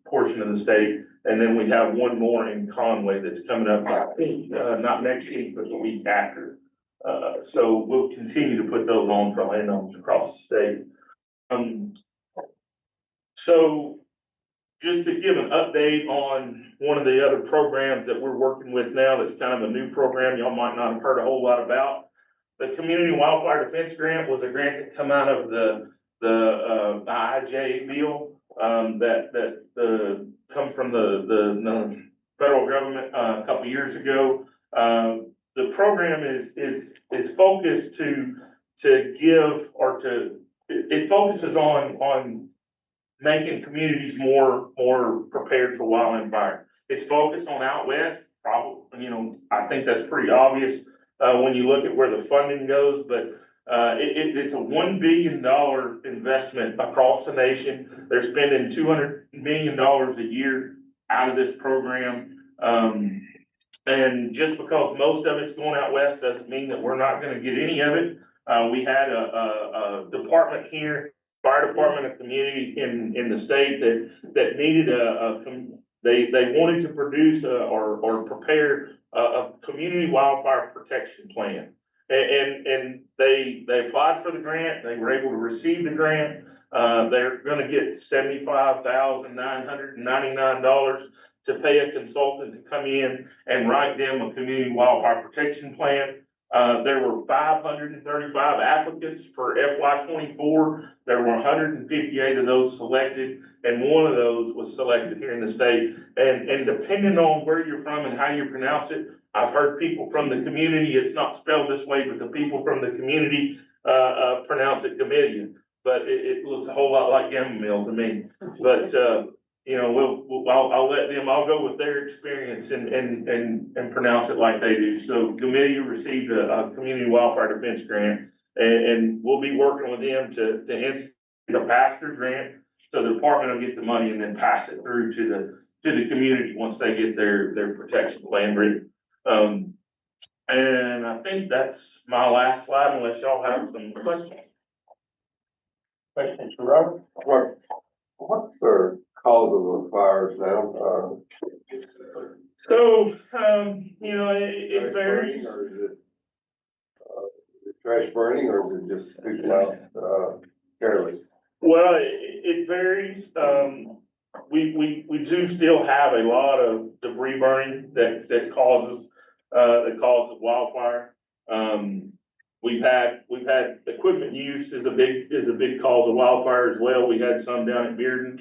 portion of the state. And then we have one more in Conway that's coming up, I think, not next week, but the week after. So we'll continue to put those on for landowners across the state. So just to give an update on one of the other programs that we're working with now, that's kind of a new program y'all might not have heard a whole lot about. The Community Wildfire Defense Grant was a grant that come out of the IIJ bill, that come from the federal government, a couple years ago. The program is focused to give, or it focuses on making communities more prepared for wildland fire. It's focused on out west, probably, I think that's pretty obvious, when you look at where the funding goes, but it's a $1 billion investment across the nation. They're spending $200 million a year out of this program. And just because most of it's going out west doesn't mean that we're not gonna get any of it. We had a department here, fire department, a community in the state that needed they wanted to produce or prepare a community wildfire protection plan. And they applied for the grant, they were able to receive the grant. They're gonna get $75,999 to pay a consultant to come in and write them a community wildfire protection plan. There were 535 applicants for FY '24. There were 158 of those selected, and one of those was selected here in the state. And depending on where you're from and how you pronounce it, I've heard people from the community, it's not spelled this way, but the people from the community pronounce it Gamillion. But it looks a whole lot like Gamma to me. But I'll let them, I'll go with their experience and pronounce it like they do. So Gamillion received a community wildfire defense grant, and we'll be working with them to institute a pass-through grant. So the department will get the money and then pass it through to the community once they get their protection plan written. And I think that's my last slide, unless y'all have some questions. Questions for Robert? What's the cause of the fires now? So, it varies. Or is it trash burning, or is it just people out, careless? Well, it varies. We do still have a lot of debris burning that causes wildfire. We've had equipment use is a big cause of wildfire as well. We had some down at Bearden,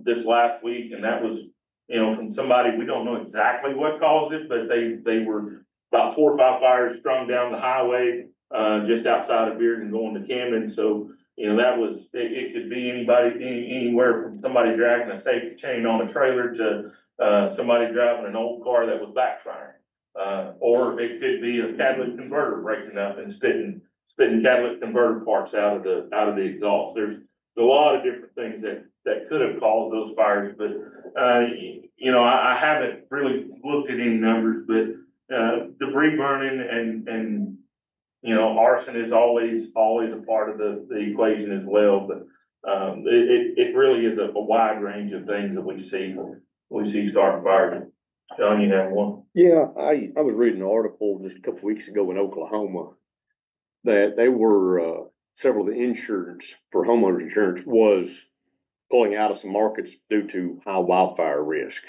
this last week, and that was, from somebody, we don't know exactly what caused it, but they were about 4 or 5 fires strung down the highway, just outside of Bearden going to Camden. So, that was, it could be anywhere from somebody dragging a safety chain on a trailer to, somebody driving an old car that was backfiring. Or it could be a catalytic converter breaking up and spitting catalytic converter parts out of the exhaust. There's a lot of different things that could have caused those fires, but, I haven't really looked at any numbers, but, debris burning and arson is always a part of the equation as well, but, it really is a wide range of things that we see starting fires. John, you have one? Yeah, I was reading an article just a couple weeks ago in Oklahoma that they were, several of the insurance for homeowners insurance was pulling out of some markets due to high wildfire risk.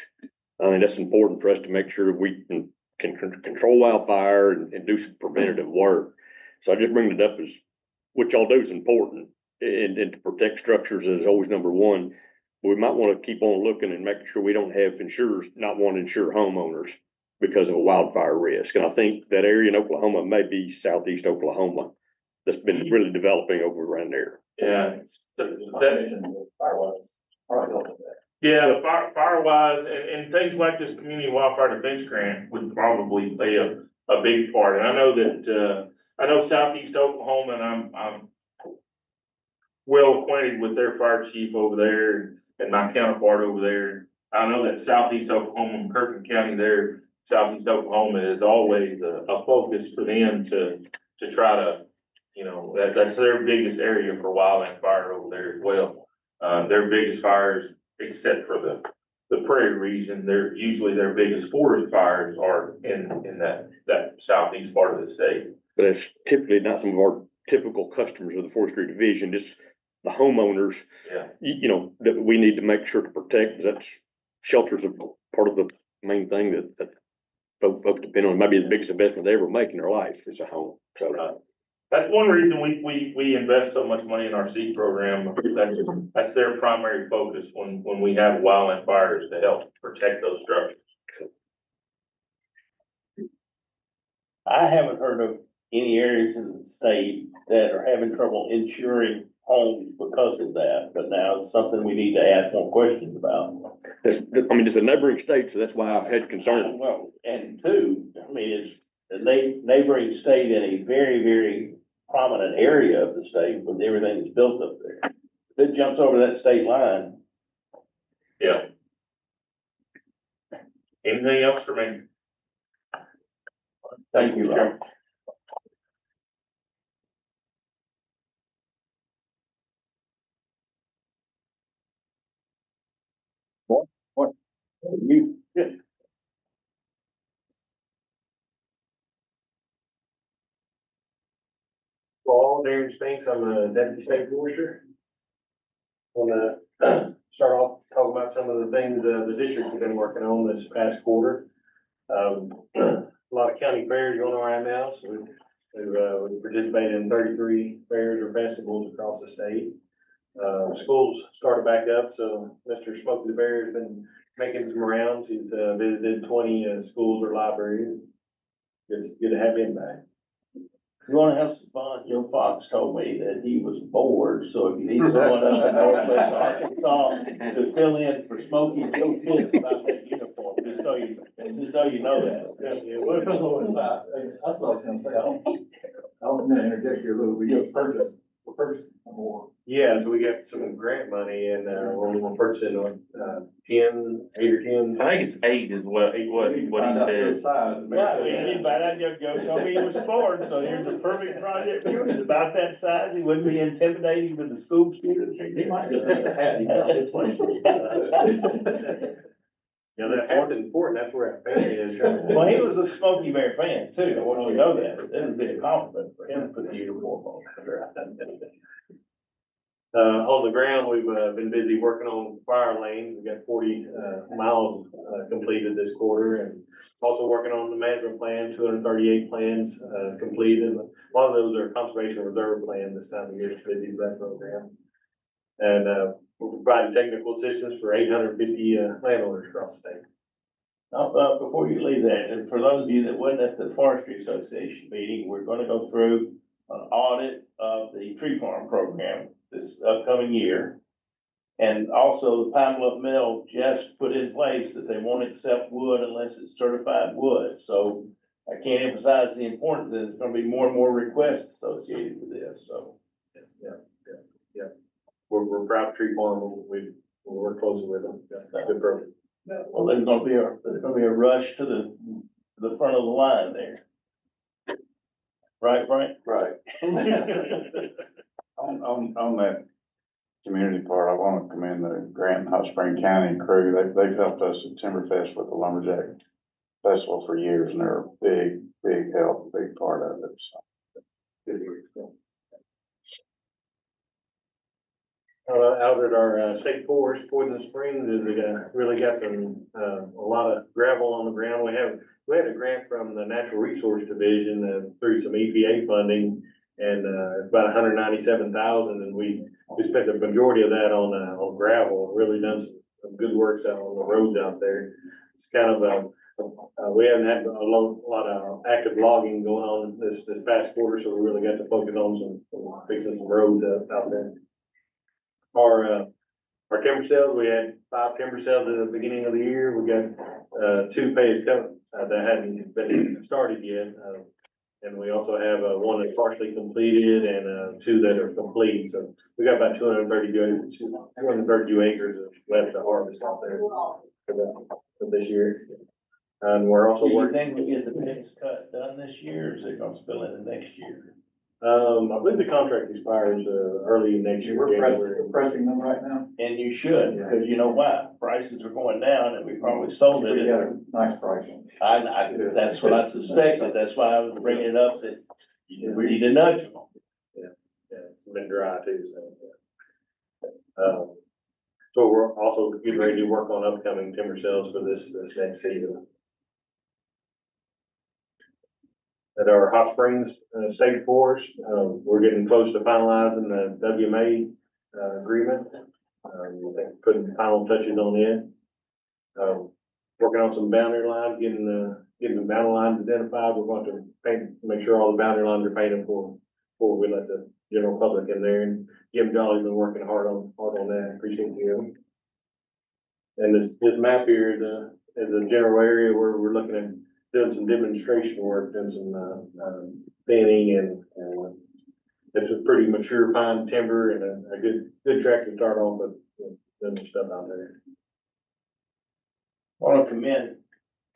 And that's important for us to make sure we can control wildfire and do some preventative work. So I just bring it up as what y'all do is important, and to protect structures is always number one. We might want to keep on looking and making sure we don't have insurers not want to insure homeowners because of a wildfire risk. And I think that area in Oklahoma may be southeast Oklahoma that's been really developing over around there. Yeah. Yeah, fire wise and things like this community wildfire defense grant would probably play a big part. And I know that, I know southeast Oklahoma, and I'm well acquainted with their fire chief over there and my counterpart over there. I know that southeast Oklahoma, Kirkland County there, southeast Oklahoma is always a focus for them to try to, that's their biggest area for wildland fire over there as well. Their biggest fires, except for the prairie region, they're usually their biggest forest fires are in that southeast part of the state. But it's typically not some of our typical customers of the Forestry division. Just the homeowners. Yeah. You know, that we need to make sure to protect, that's shelters are part of the main thing that folks depend on, maybe the biggest investment they ever make in their life is a home, so. That's one reason we invest so much money in our seed program. That's their primary focus when we have wildland fires, to help protect those structures. I haven't heard of any areas in the state that are having trouble insuring homes because of that, but now it's something we need to ask more questions about. It's a neighboring state, so that's why I've had concern. Well, and two, I mean, it's a neighboring state in a very, very prominent area of the state with everything that's built up there. If it jumps over that state line. Yeah. Anything else for me? Thank you, Rob. What? You, good. Paul, Darren Spinks, I'm a deputy state forester. Want to start off talking about some of the things the districts have been working on this past quarter. A lot of county fairs going on right now, so we've participated in 33 fairs or festivals across the state. Schools started back up, so Mr. Smokey the Bear has been making some rounds. He's visited 20 schools or libraries. It's good to have him back. You wanna have some fun? Joe Fox told me that he was bored, so if you need someone up in Northwest Arkansas to fill in for Smokey, Joe Kiss about that uniform, just so you know that. I thought I was gonna say, I was gonna interject here a little, we just purchased more. Yeah, so we got some grant money and we're purchasing 8 or 10. I think it's 8 is what he said. Yeah, anybody that Joe told me he was bored, so here's a perfect project for him. He's about that size, he wouldn't be intimidating to the school students. He might just have a hat, he got this place. Yeah, that hat's important, that's where our family is. Well, he was a Smokey Bear fan too, I want you to know that, it would be a compliment for him to put the uniform on. On the ground, we've been busy working on fire lanes. We've got 40 miles completed this quarter, and also working on the management plan, 238 plans completed. A lot of those are conservation reserve plan this time of year, so busy with that program. And we're providing technical assistance for 850 landowners across the state. Now, before you leave that, and for those of you that wasn't at the Forestry Association meeting, we're gonna go through an audit of the tree farm program this upcoming year. And also the Pine Bluff Mill just put in place that they won't accept wood unless it's certified wood. So I can't emphasize the importance that there's gonna be more and more requests associated with this, so. Yeah. We're proud of tree farm. We work closely with them. Got a good program. Well, there's gonna be a rush to the front of the line there. Right, Frank? Right. On that community part, I want to commend the Grant and Hot Spring County crew. They've helped us at Timberfest with the Lumberjack Festival for years, and they're a big help, big part of it, so. Good to hear. Out at our state forest, Poison Springs, is really got some, a lot of gravel on the ground. We had a grant from the Natural Resource Division through some EPA funding, and it's about $197,000, and we spent the majority of that on gravel. Really done some good works out on the roads out there. It's kind of we haven't had a lot of active logging going on this past quarter, so we really got to focus on fixing some roads out there. Our timber sales, we had 5 timber sales at the beginning of the year. We got 2 phase cut that hadn't been started yet. And we also have one that's partially completed and 2 that are complete. So we got about 232 acres left to harvest out there for this year. And we're also Do you working. think we get the phase cut done this year, or is it gonna spill into next year? I believe the contract expires early next year. We're pressing them right now. And you should, because you know why? Prices are going down and we probably sold it. We got a nice price. That's what I suspected. That's why I was bringing it up, that we need to nudge them. Yeah, it's been dry too, so. So we're also getting ready to work on upcoming timber sales for this next season. At our Hot Springs State Forest, we're getting close to finalizing the WMA agreement. I think putting final touches on it. Working on some boundary lines, getting the boundary lines identified. We're going to paint, make sure all the boundary lines are painted before we let the general public in there. And Jim Jolly's been working hard on that. Appreciate you. And this map here is a general area where we're looking at doing some demonstration work, doing some thinning and it's a pretty mature pine timber and a good track to start off with doing some stuff out there. I want to commend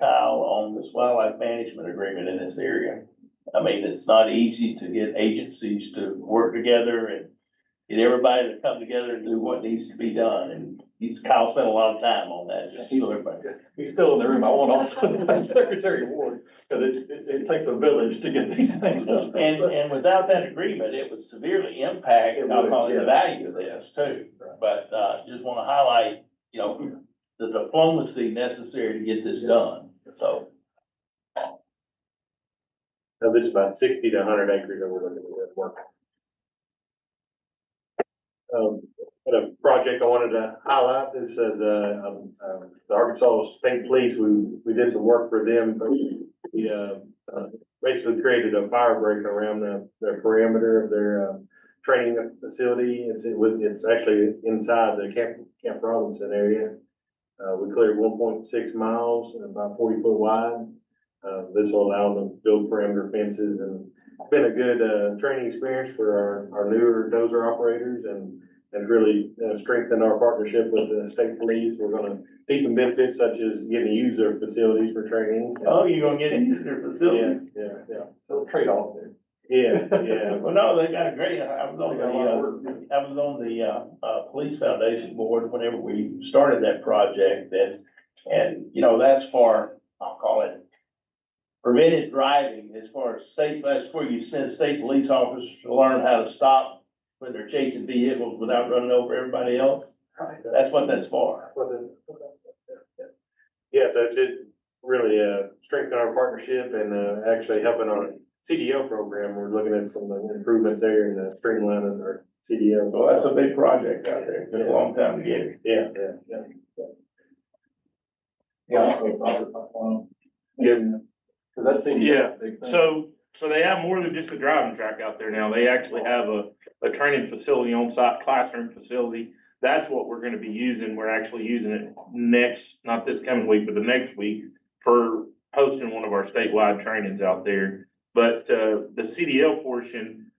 Kyle on this wildlife management agreement in this area. I mean, it's not easy to get agencies to work together and get everybody to come together and do what needs to be done. And Kyle spent a lot of time on that, just so everybody. He's still in the room. I want also to thank Secretary Ward, because it takes a village to get these things done. And without that agreement, it would severely impact, I'll call it, the value of this too. But, just want to highlight, you know, the diplomacy necessary to get this done, so. Now, this is about 60 to 100 acres that we're looking at this work. A project I wanted to highlight is the Arkansas State Police. We did some work for them. We basically created a fire break around the perimeter of their training facility. It's actually inside the Camp Robinson area. We cleared 1.6 miles, about 40 foot wide. This will allow them to build perimeter fences, and it's been a good training experience for our newer dozer operators and really strengthen our partnership with the state police. We're gonna see some benefits such as getting to use their facilities for trainings. Oh, you're gonna get into their facility? Yeah. So trade-off there. Yeah. Well, no, they got a great, I was on the Police Foundation board whenever we started that project, and, you know, that's for, I'll call it, prevented driving, as far as that's where you send state police officers to learn how to stop when they're chasing vehicles without running over everybody else. That's what that's for. Yeah, so it really strengthen our partnership and actually helping our CDO program. We're looking at some improvements there and streamlining our CDO. Well, that's a big project out there. Took a long time to get it. Yeah. So that's a Yeah, big thing. So they have more than just a driving track out there now. They actually have a training facility on site, classroom facility. That's what we're gonna be using. We're actually using it not this coming week, but the next week for hosting one of our statewide trainings out there. But, the CDL portion,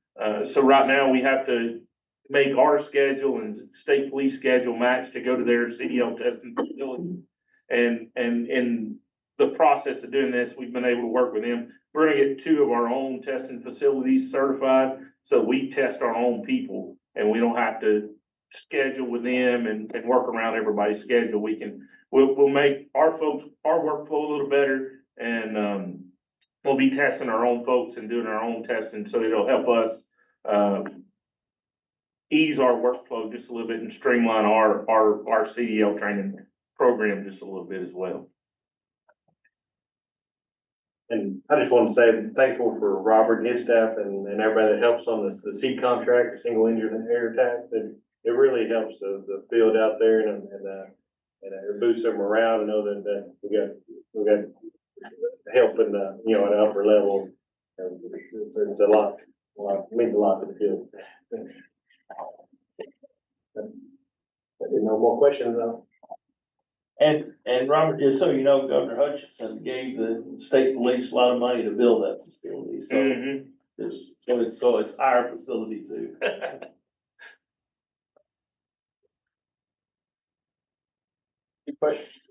so right now we have to make our schedule and state police schedule match to go to their CDL testing facility. And in the process of doing this, we've been able to work with them. We're gonna get 2 of our own testing facilities certified, so we test our own people and we don't have to schedule with them and work around everybody's schedule. We'll make our workflow a little better, and we'll be testing our own folks and doing our own testing, so it'll help us ease our workflow just a little bit and streamline our CDL training program just a little bit as well. And I just want to say I'm thankful for Robert and his staff and everybody that helps on the seed contract, the single engine air attack. It really helps the field out there and it boosts their morale to know that we got help in the, you know, at an upper level. And it's a lot, means a lot to the field. No more questions though. And Robert, just so you know, Governor Hutchinson gave the state police a lot of money to build that facility, so it's our facility too. Good question.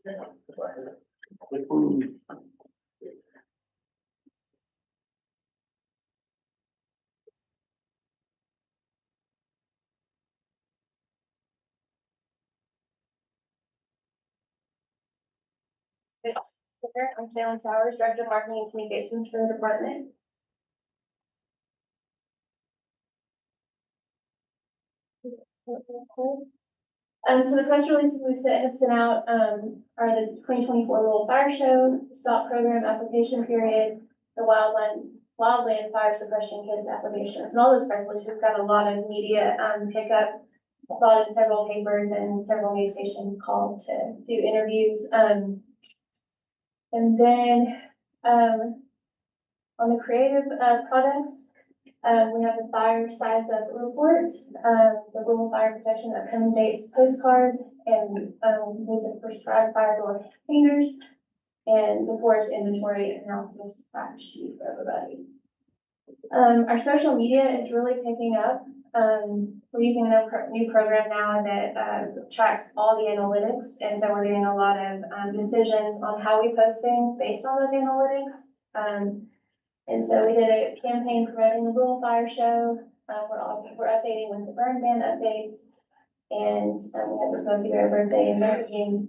I'm Shannon Sowers, Director of Marketing and Communications for the department. So the press releases we have sent out, are the 2024 Rural Fire Show, the STOP program application period, the wildland fire suppression kits applications, and all those press releases got a lot of media, pickup. A lot in several papers and several news stations called to do interviews. And then, on the creative, products, we have the fire size up report, the rural fire protection upcoming dates postcard, and, with the prescribed fire door containers, and the forest inventory analysis fact sheet for everybody. Our social media is really picking up. We're using a new program now that, tracks all the analytics, and so we're doing a lot of, decisions on how we post things based on those analytics. And so we did a campaign promoting the Rural Fire Show. We're updating with the burn ban updates. And we had the Smoky Bear birthday and messaging.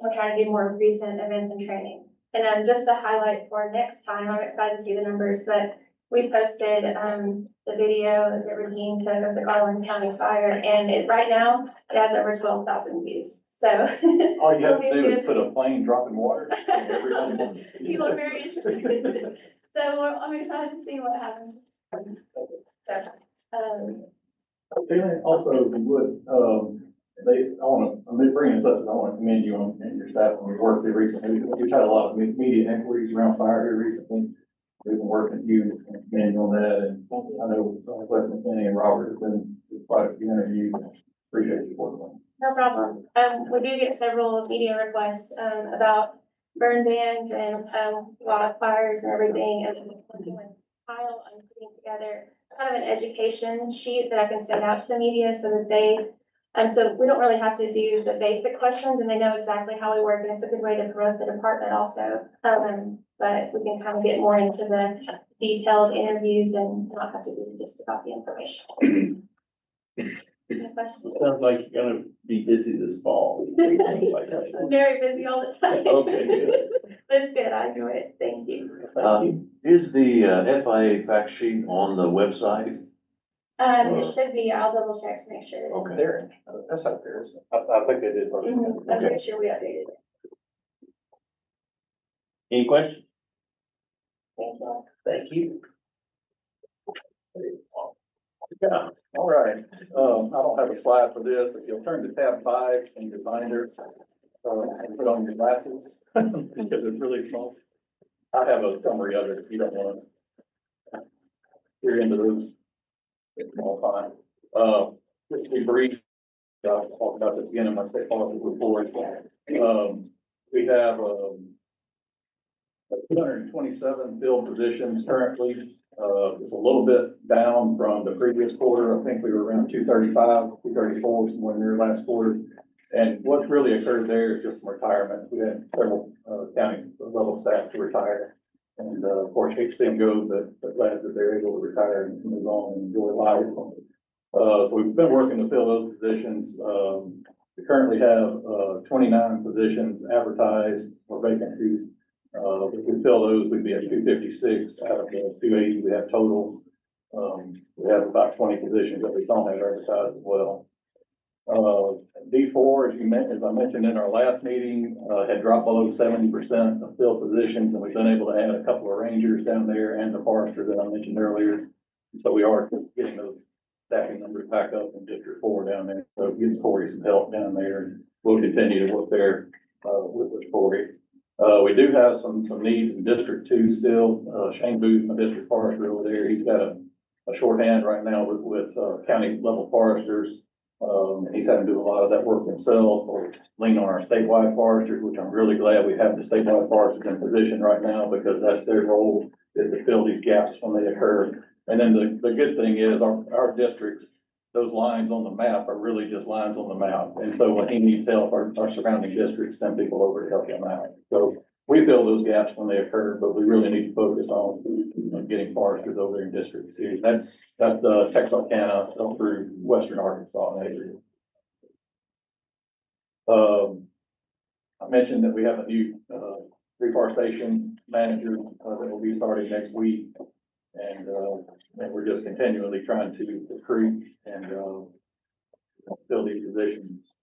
We're trying to do more recent events and training. And then just to highlight for next time, I'm excited to see the numbers, but we posted the video that Regine took of the Garland County fire, and right now it has over 12,000 views. So All you have to do is put a plane dropping water. You look very interested. So I'm excited to see what happens. Also, if you would, I'm bringing this up, I want to commend you on and your staff on your work here recently. We've had a lot of media inquiries around fire here recently. We've been working with you and commend you on that, and I know Wes McKinney and Robert have been quite a few interviews. Appreciate you working on. No problem. We do get several media requests, about burn bans and, wildfires and everything, and working with Kyle, I'm putting together kind of an education sheet that I can send out to the media so that they, so we don't really have to do the basic questions, and they know exactly how we work, and it's a good way to promote the department also. But we can kind of get more into the detailed interviews and not have to do just about the information. Any questions? Sounds like you're gonna be busy this fall. I'm very busy all the time. Okay, good. But it's good, I enjoy it, thank you. Thank you. Is the FIA fact sheet on the website? It should be, I'll double check to make sure. Okay. There, that's not there, isn't it? I think they did. Mhm, I'm pretty sure we updated it. Any questions? Thank you. Yeah, all right. I don't have a slide for this. If you'll turn to tab 5 in your binder, and put on your glasses, because it's really small. I have a summary of it if you don't want to. You're into those. It's all fine. Just to be brief, I'll talk about this again in my state policy report. We have, 227 filled positions currently. It's a little bit down from the previous quarter. I think we were around 235, 234, somewhere near last quarter. And what's really occurred there is just some retirement. We had several, county level staff to retire. And, of course, hate to see them go, but glad that they're able to retire and move on and enjoy life. So we've been working to fill those positions. We currently have, 29 positions advertised or vacancies. If we fill those, we'd be at 256 out of the 280 we have total. We have about 20 positions that we don't have advertised as well. D4, as I mentioned in our last meeting, had dropped below 70% of filled positions, and we've been able to add a couple of rangers down there and the forester that I mentioned earlier. So we are getting those staffing numbers back up in District 4 down there. So getting Corey some help down there, and we'll continue to work there with Corey. We do have some needs in District 2 still. Shane Booth, my district forester over there, he's got a shorthand right now with county level foresters. And he's having to do a lot of that work himself, or lean on our statewide foresters, which I'm really glad we have the statewide foresters in position right now, because that's their role, is to fill these gaps when they occur. And then the good thing is our districts, those lines on the map are really just lines on the map. And so when he needs help, our surrounding districts send people over to help him out. So we fill those gaps when they occur, but we really need to focus on getting foresters over there in District 2. That's Texarkana up through western Arkansas and that area. I mentioned that we have a new reforestation manager that will be starting next week. And we're just continually trying to recruit and fill these positions.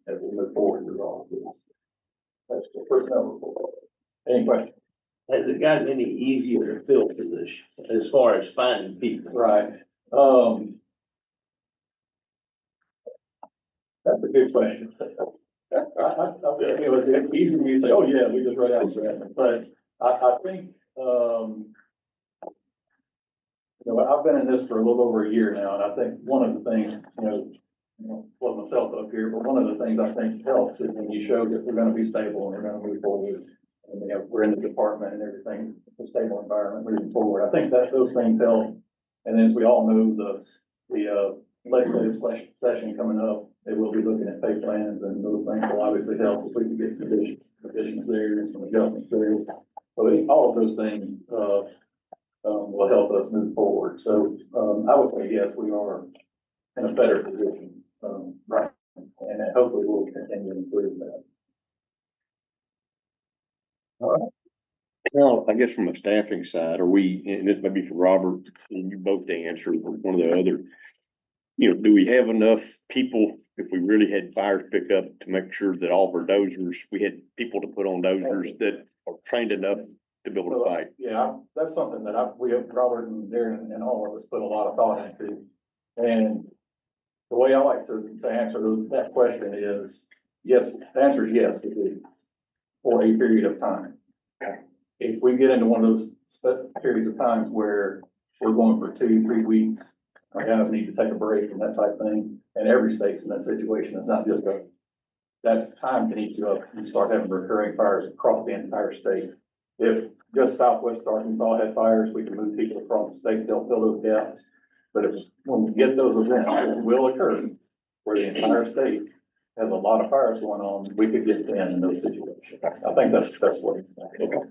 as we move forward with all of this. That's the personnel report. Any questions? Has it gotten any easier to fill positions as far as finding people? Right. That's a good question. It's easy when you say, oh, yeah, we just right out there, but I think, you know, I've been in this for a little over a year now, and I think one of the things, put myself up here, but one of the things I think helps is when you show that we're gonna be stable and we're gonna move forward. And, we're in the department and everything, it's a stable environment moving forward. I think that those things help. And then as we all move the legislative session coming up, they will be looking at pay plans, and those things will obviously help if we can get conditions there and some adjustments there. So all of those things, will help us move forward. So, I would say, yes, we are in a better position, right? And hopefully we'll continue to improve that. Well, I guess from a staffing side, are we, and this may be for Robert, and you both to answer, or one of the other, do we have enough people, if we really had fires pick up, to make sure that all of our dozers, we had people to put on dozers that are trained enough to be able to fight? Yeah, that's something that we have, Robert and Darren and all of us put a lot of thought into. And the way I like to answer that question is, yes, the answer is yes, we do, for a period of time. Okay. If we get into one of those periods of times where we're going for 2-3 weeks, our guys need to take a break and that type of thing, and every state's in that situation, it's not just that's time can eat you up, you start having recurring fires across the entire state. If just Southwest Arkansas had fires, we can move people across the state, they'll fill those gaps. But when we get those events, it will occur, where the entire state has a lot of fires going on, we could get in those situations. I think that's what it's saying. Okay.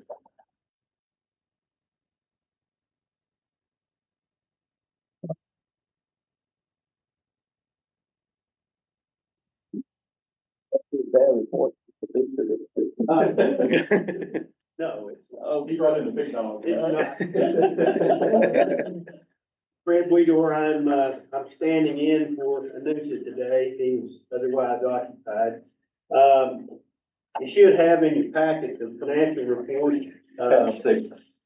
No, it's, You brought in the big dog. it's not. Fred Weedor, I'm standing in for Anusa today. He was otherwise occupied. You should have in your packet the financial report. Six.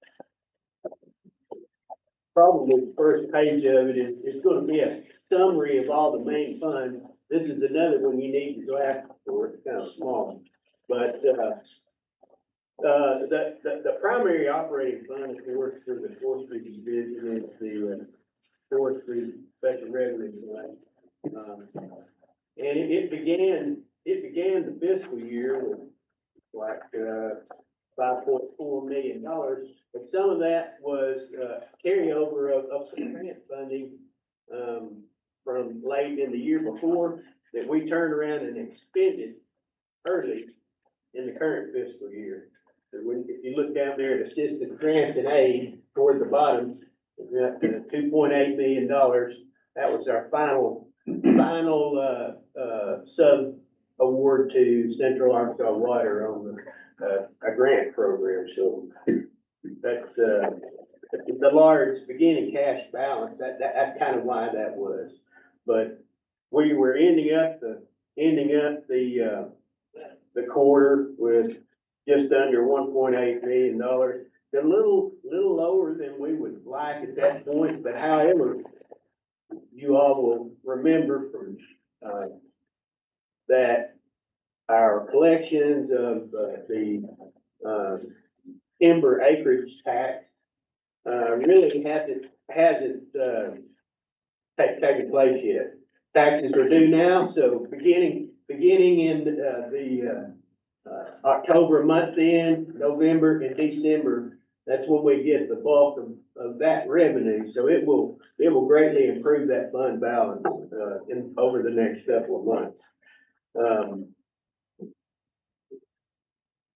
Probably the first page of it is gonna be a summary of all the main funds. This is another one you need to go after for, it's kind of small. But, the primary operating fund, of course, for the forestry division is the forestry special revenue fund. And it began the fiscal year with like, $5.4 million. But some of that was, carryover of some grant funding, from late in the year before that we turned around and expended early in the current fiscal year. So if you look down there at assistance grants and aid toward the bottom, $2.8 million. That was our final sub award to Central Arkansas Water on a grant program. So that's the large beginning cash balance. That's kind of why that was. But we were ending up the quarter with just under $1.8 million. A little lower than we would like at that point, but however, you all will remember from that our collections of the timber acreage tax really hasn't taken place yet. Taxes are due now, so beginning in the October month end, November and December, that's when we get the bulk of that revenue. So it will greatly improve that fund balance over the next couple of months.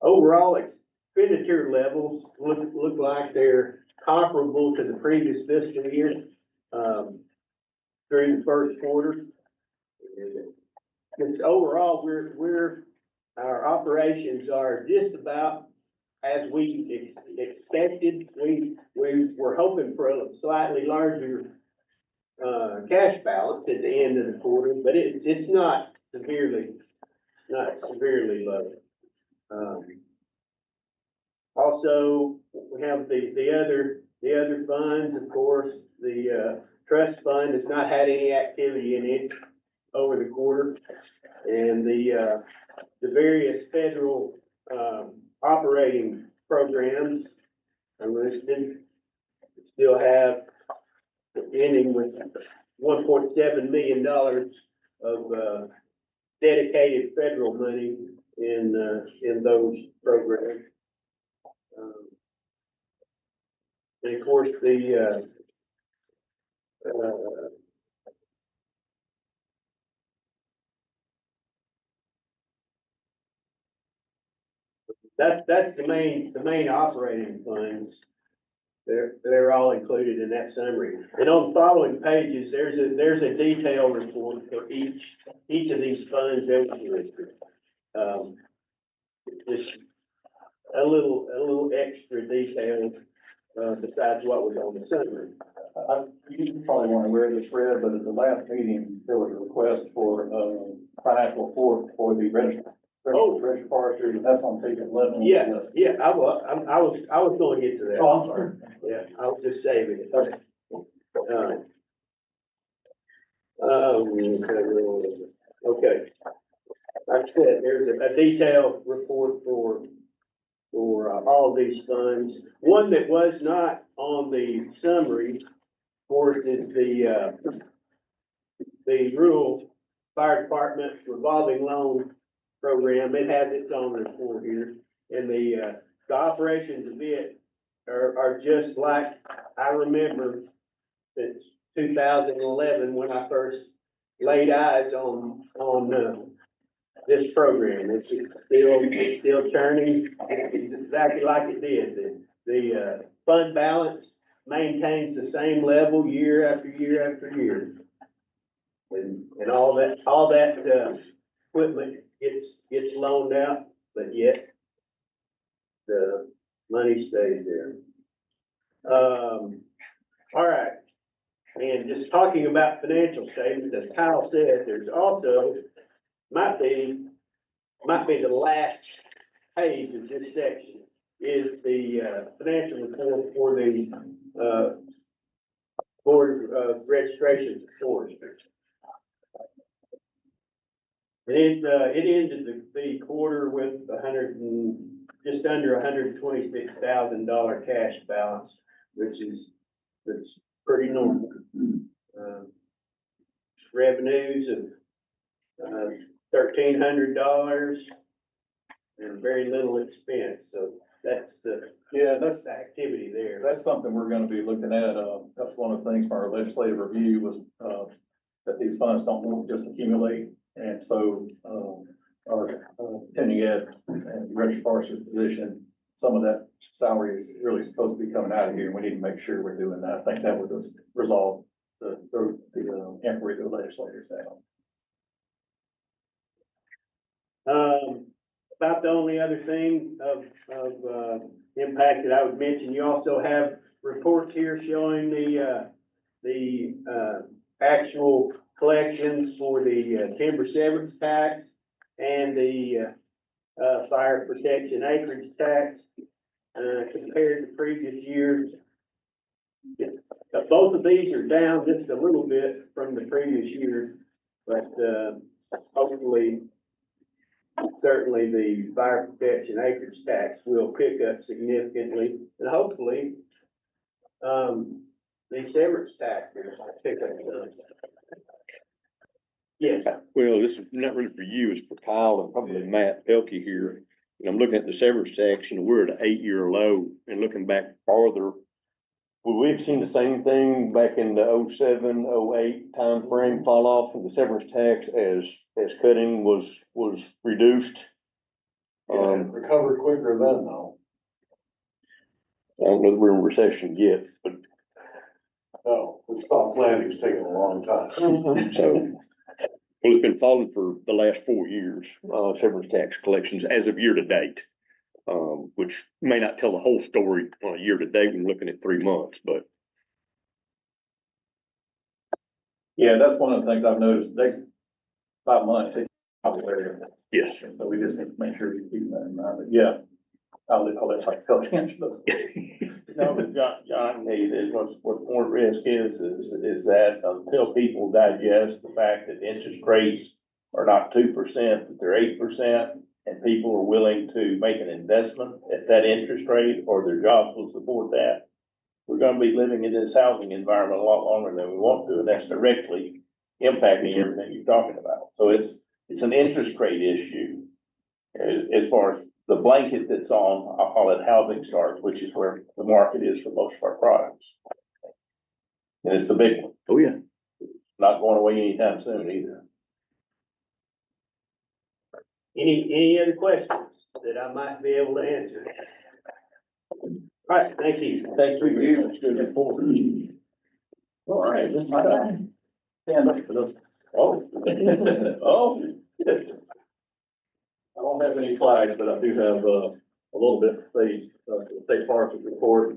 Overall expenditure levels look like they're comparable to the previous fiscal year during the first quarter. Because overall, our operations are just about as we expected. We were hoping for a slightly larger cash balance at the end of the quarter, but it's not not severely low. Also, we have the other funds, of course, the, trust fund has not had any activity in it over the quarter. And the various federal, operating programs are listed. Still have ending with $1.7 million of, dedicated federal money in those programs. And of course, that's the main operating funds. They're all included in that summary. And on the following pages, there's a detail report for each of these funds that was listed. Just a little extra detail, besides what was on the summary. You probably weren't aware of this, Fred, but at the last meeting, there was a request for, financial report for the register. Register forestry, and that's on page 11. Yeah, I was going to get to that. Oh, I'm sorry. Yeah, I was just saving it. Okay. Like I said, there's a detailed report for all of these funds. One that was not on the summary, of course, is the rural fire department revolving loan program. It has its own report here. And the operations of it are just like I remember since 2011 when I first laid eyes on this program. It's still churning exactly like it did. The fund balance maintains the same level year after year after year. And all that equipment gets loaned out, but yet the money stays there. All right. And just talking about financial statements, as Kyle said, there's also might be the last page of this section is the financial report for the Board of Registration for Forestry. And it ended the quarter with just under $126,000 cash balance, that's pretty normal. Revenues of $1,300 and very little expense. So that's that's the activity there. That's something we're gonna be looking at. That's one of the things from our legislative review was, that these funds don't just accumulate. And so, our attending ed and registered forestry position, some of that salary is really supposed to be coming out of here. We need to make sure we're doing that. I think that would just resolve the inquiry the legislators have. About the only other thing of impact that I would mention, you also have reports here showing the actual collections for the timber severance tax and the fire protection acreage tax compared to previous years. Both of these are down just a little bit from the previous year, but hopefully, certainly the fire protection acreage tax will pick up significantly, and hopefully the severance tax will pick up. Yes. Well, this is not really for you, it's for Kyle and probably Matt Pelkey here. And I'm looking at the severance tax, and we're at an 8-year low, and looking back farther, would we have seen the same thing back in the 07, 08 timeframe fall off in the severance tax as cutting was reduced? Recovered quicker then though. I don't know that we're in recession yet, but. No, the stock landing's taken a long time. So, well, it's been falling for the last 4 years, severance tax collections as of year to date. Which may not tell the whole story on a year to date when looking at 3 months, but. Yeah, that's one of the things I've noticed. 5 months, Yes. So we just need to make sure you keep that in mind, but yeah, I'll let like tell answer those. No, but John, hey, there's what's more risk is that until people digest the fact that interest rates are not 2%, that they're 8%, and people are willing to make an investment at that interest rate, or their jobs will support that, we're gonna be living in this housing environment a lot longer than we want to, and that's directly impacting everything you're talking about. So it's an interest rate issue. As far as the blanket that's on, I'll call it housing starts, which is where the market is for most of our products. And it's a big one, Oh, yeah. not going away anytime soon either. Any other questions that I might be able to answer? All right, thank you. Thanks for your, that's good report. All right, that's my time. Stand up for those. Oh. Oh. I don't have any slides, but I do have, a little bit to say, the state forest report.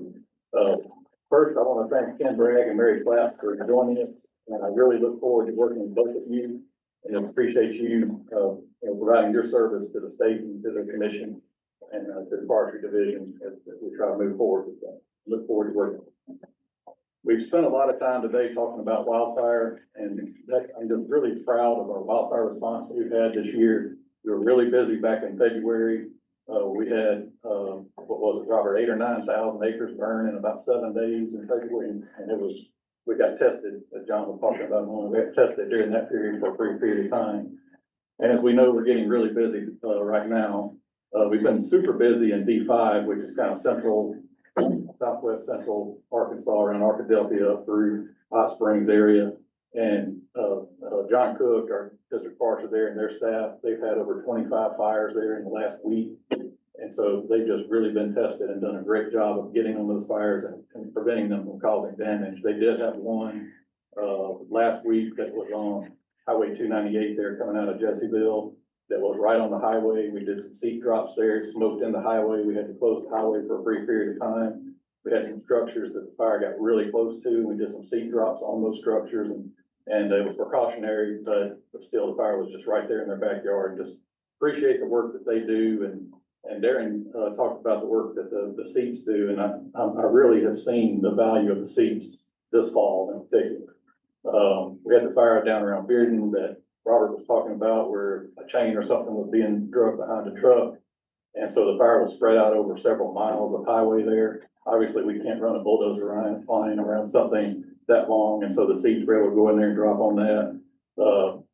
First, I want to thank Ken Bragg and Mary Clapp for joining us, and I really look forward to working with both of you, and appreciate you, providing your service to the state and to the commission and, to the forestry division as we try to move forward with that. Look forward to working. We've spent a lot of time today talking about wildfire, and that, I'm just really proud of our wildfire response that we've had this year. We were really busy back in February. We had, what was it, Robert, 8,000 or 9,000 acres burn in about 7 days in February, and we got tested, as John was talking about, we got tested during that period for a brief period of time. And as we know, we're getting really busy, right now. We've been super busy in D5, which is kind of southwest central Arkansas, around Arkadelphia up through Hot Springs area. And, John Cook, our district forester there, and their staff, they've had over 25 fires there in the last week. And so they've just really been tested and done a great job of getting on those fires and preventing them from causing damage. They did have one, last week that was on Highway 298 there coming out of Jesseville. That was right on the highway. We did some seat drops there, smoked in the highway. We had to close the highway for a brief period of time. We had some structures that the fire got really close to. We did some seat drops on those structures, and it was precautionary, but still the fire was just right there in their backyard. And just appreciate the work that they do. And Darren, talked about the work that the seats do. And I really have seen the value of the seats this fall in particular. We had the fire down around Bearden that Robert was talking about, where a chain or something was being drug behind a truck. And so the fire was spread out over several miles of highway there. Obviously, we can't run a bulldozer flying around something that long, and so the seats were able to go in there and drop on that.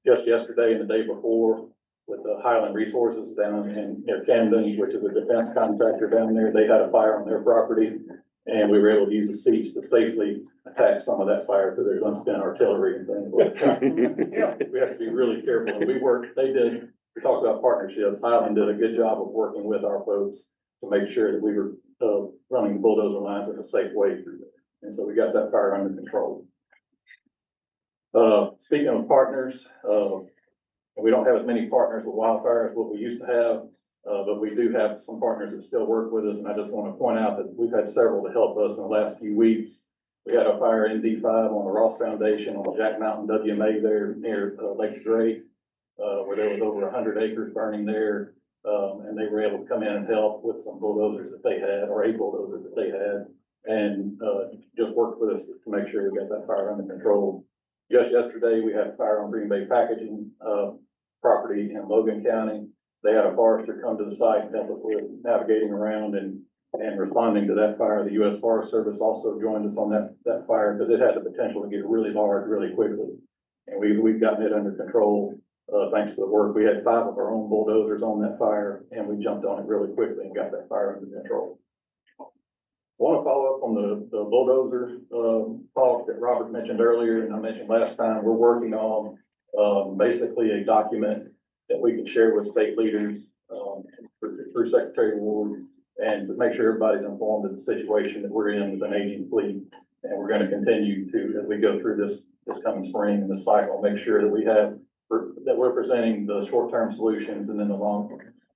Just yesterday and the day before, with the Highland Resources down near Camden, which is a defense contractor down there, they had a fire on their property, and we were able to use the seats to safely attack some of that fire through their gun artillery and things like that. We have to be really careful. And we talked about partnerships. Highland did a good job of working with our folks to make sure that we were running the bulldozer lines in a safe way through there. And so we got that fire under control. Speaking of partners, we don't have as many partners with wildfire as what we used to have, but we do have some partners that still work with us. And I just want to point out that we've had several to help us in the last few weeks. We had a fire in D5 on the Ross Foundation on the Jack Mountain WMA there near Lake Drake, where there was over 100 acres burning there. And they were able to come in and help with some bulldozers that they had, or a bulldozer that they had, and just worked with us to make sure we got that fire under control. Just yesterday, we had a fire on Green Bay Packaging property in Logan County. They had a forester come to the site and help us with navigating around and responding to that fire. The U.S. Forest Service also joined us on that fire because it had the potential to get really large really quickly. And we've gotten it under control. Thanks to the work. We had 5 of our own bulldozers on that fire, and we jumped on it really quickly and got that fire under control. I want to follow up on the bulldozer talk that Robert mentioned earlier, and I mentioned last time. We're working on basically a document that we can share with state leaders through Secretary Ward, and to make sure everybody's informed of the situation that we're in with an aging fleet. And we're going to continue to, as we go through this coming spring and this cycle, make sure that we're presenting the short-term solutions and then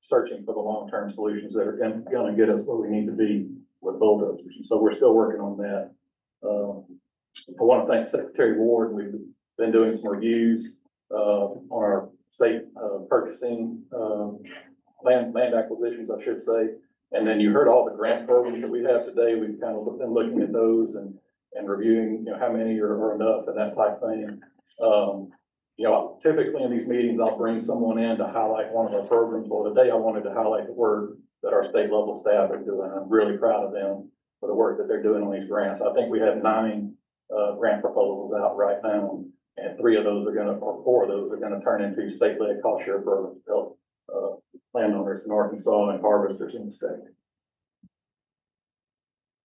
searching for the long-term solutions that are going to get us where we need to be with bulldozers. And so we're still working on that. I want to thank Secretary Ward. We've been doing some reviews on our state, purchasing, land acquisitions, I should say. And then you heard all the grant programs that we have today. We've kind of been looking at those and reviewing, how many are enough and that type of thing. Typically in these meetings, I'll bring someone in to highlight one of our programs. Well, today I wanted to highlight the work that our state level staff are doing. I'm really proud of them for the work that they're doing on these grants. I think we have 9 grant proposals out right now, and 4 of those are gonna turn into state-led cost share programs to help landowners in Arkansas and harvesters in the state.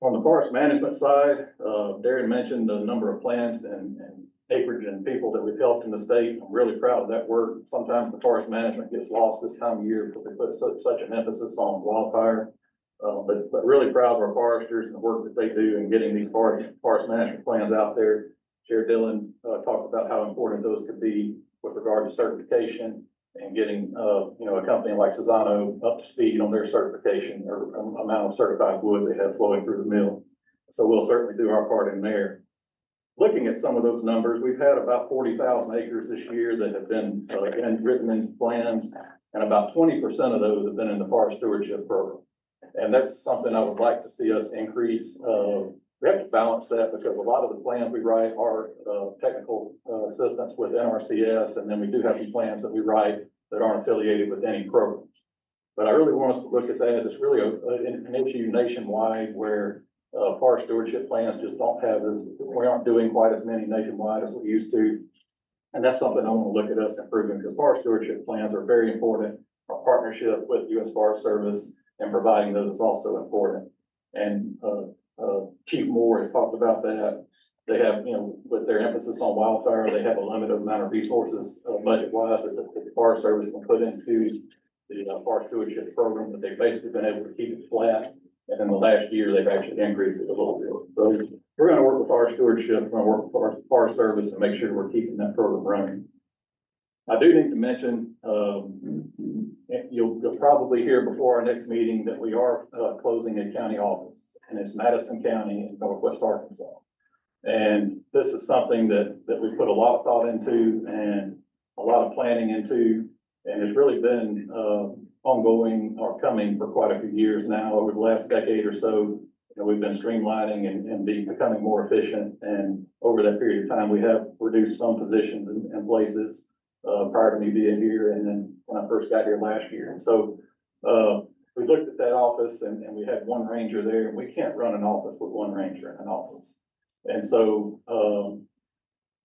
On the forest management side, Darren mentioned the number of plants and acreage and people that we've helped in the state. I'm really proud of that work. Sometimes the forest management gets lost this time of year because they put such an emphasis on wildfire. But really proud of our foresters and the work that they do in getting these forest management plans out there. Chair Dillon talked about how important those could be with regard to certification and getting, a company like Cezanne up to speed on their certification or amount of certified wood they have flowing through the mill. So we'll certainly do our part in there. Looking at some of those numbers, we've had about 40,000 acres this year that have been written in plans, and about 20% of those have been in the forest stewardship program. And that's something I would like to see us increase. We have to balance that because a lot of the plans we write are technical assistance with NRCS, and then we do have some plans that we write that aren't affiliated with any programs. But I really want us to look at that. It's really an issue nationwide where forest stewardship plans just we aren't doing quite as many nationwide as we used to. And that's something I want to look at us improving because forest stewardship plans are very important. Our partnership with U.S. Forest Service and providing those is also important. And Chief Moore has talked about that. They have, with their emphasis on wildfire, they have a limited amount of resources budget-wise that the Forest Service can put into the forest stewardship program, but they've basically been able to keep it flat. And in the last year, they've actually increased it a little bit. So we're going to work with forest stewardship, we're going to work with our Forest Service and make sure we're keeping that program running. I do need to mention, you'll probably hear before our next meeting that we are closing a county office, and it's Madison County in Northwest Arkansas. And this is something that we put a lot of thought into and a lot of planning into, and it's really been ongoing or coming for quite a few years now. Over the last decade or so, we've been streamlining and becoming more efficient. And over that period of time, we have reduced some positions and places prior to me being here, and then when I first got here last year. And so we looked at that office and we had one ranger there, and we can't run an office with one ranger in an office. And so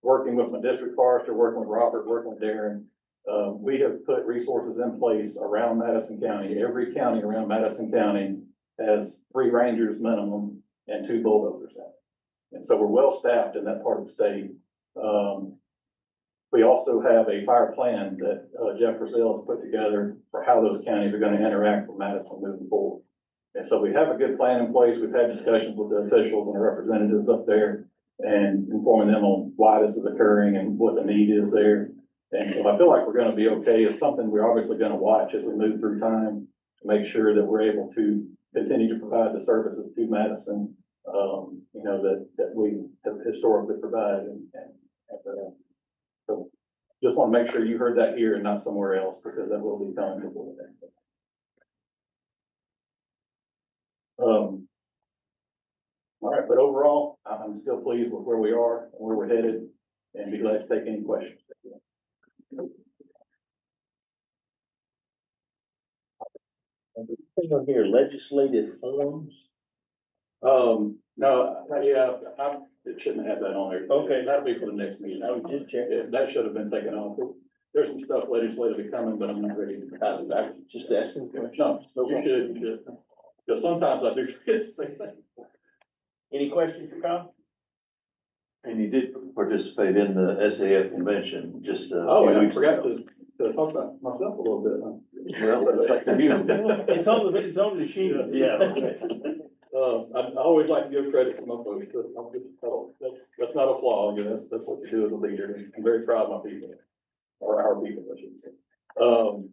working with my district forester, working with Robert, working with Darren, we have put resources in place around Madison County. Every county around Madison County has 3 rangers minimum and 2 bulldozers in it. And so we're well staffed in that part of the state. We also have a fire plan that Jeff Brazil has put together for how those counties are going to interact with Madison moving forward. And so we have a good plan in place. We've had discussions with the officials and the representatives up there and informing them on why this is occurring and what the need is there. And so I feel like we're going to be okay. It's something we're obviously going to watch as we move through time to make sure that we're able to continue to provide the services to Madison, that we have historically provided. So just want to make sure you heard that here and not somewhere else, because that will be coming before the next. All right, but overall, I'm still pleased with where we are and where we're headed, and be glad to take any questions. Thing on here, legislative forms. No, it shouldn't have that on there. Okay. That'll be for the next meeting. I was just checking. That should have been taken off. There's some stuff legislatively coming, but I'm not ready to. I was just asking. No, you should. Because sometimes I do forget to say that. Any questions for Kyle? And you did participate in the SAF convention just Oh, I forgot to talk about myself a little bit. Well, it's like you. It's on the sheet. Yeah. I always like to give credit to my folks. That's not a flaw. That's what you do as a leader. I'm very proud of my people, or our people, I should say. So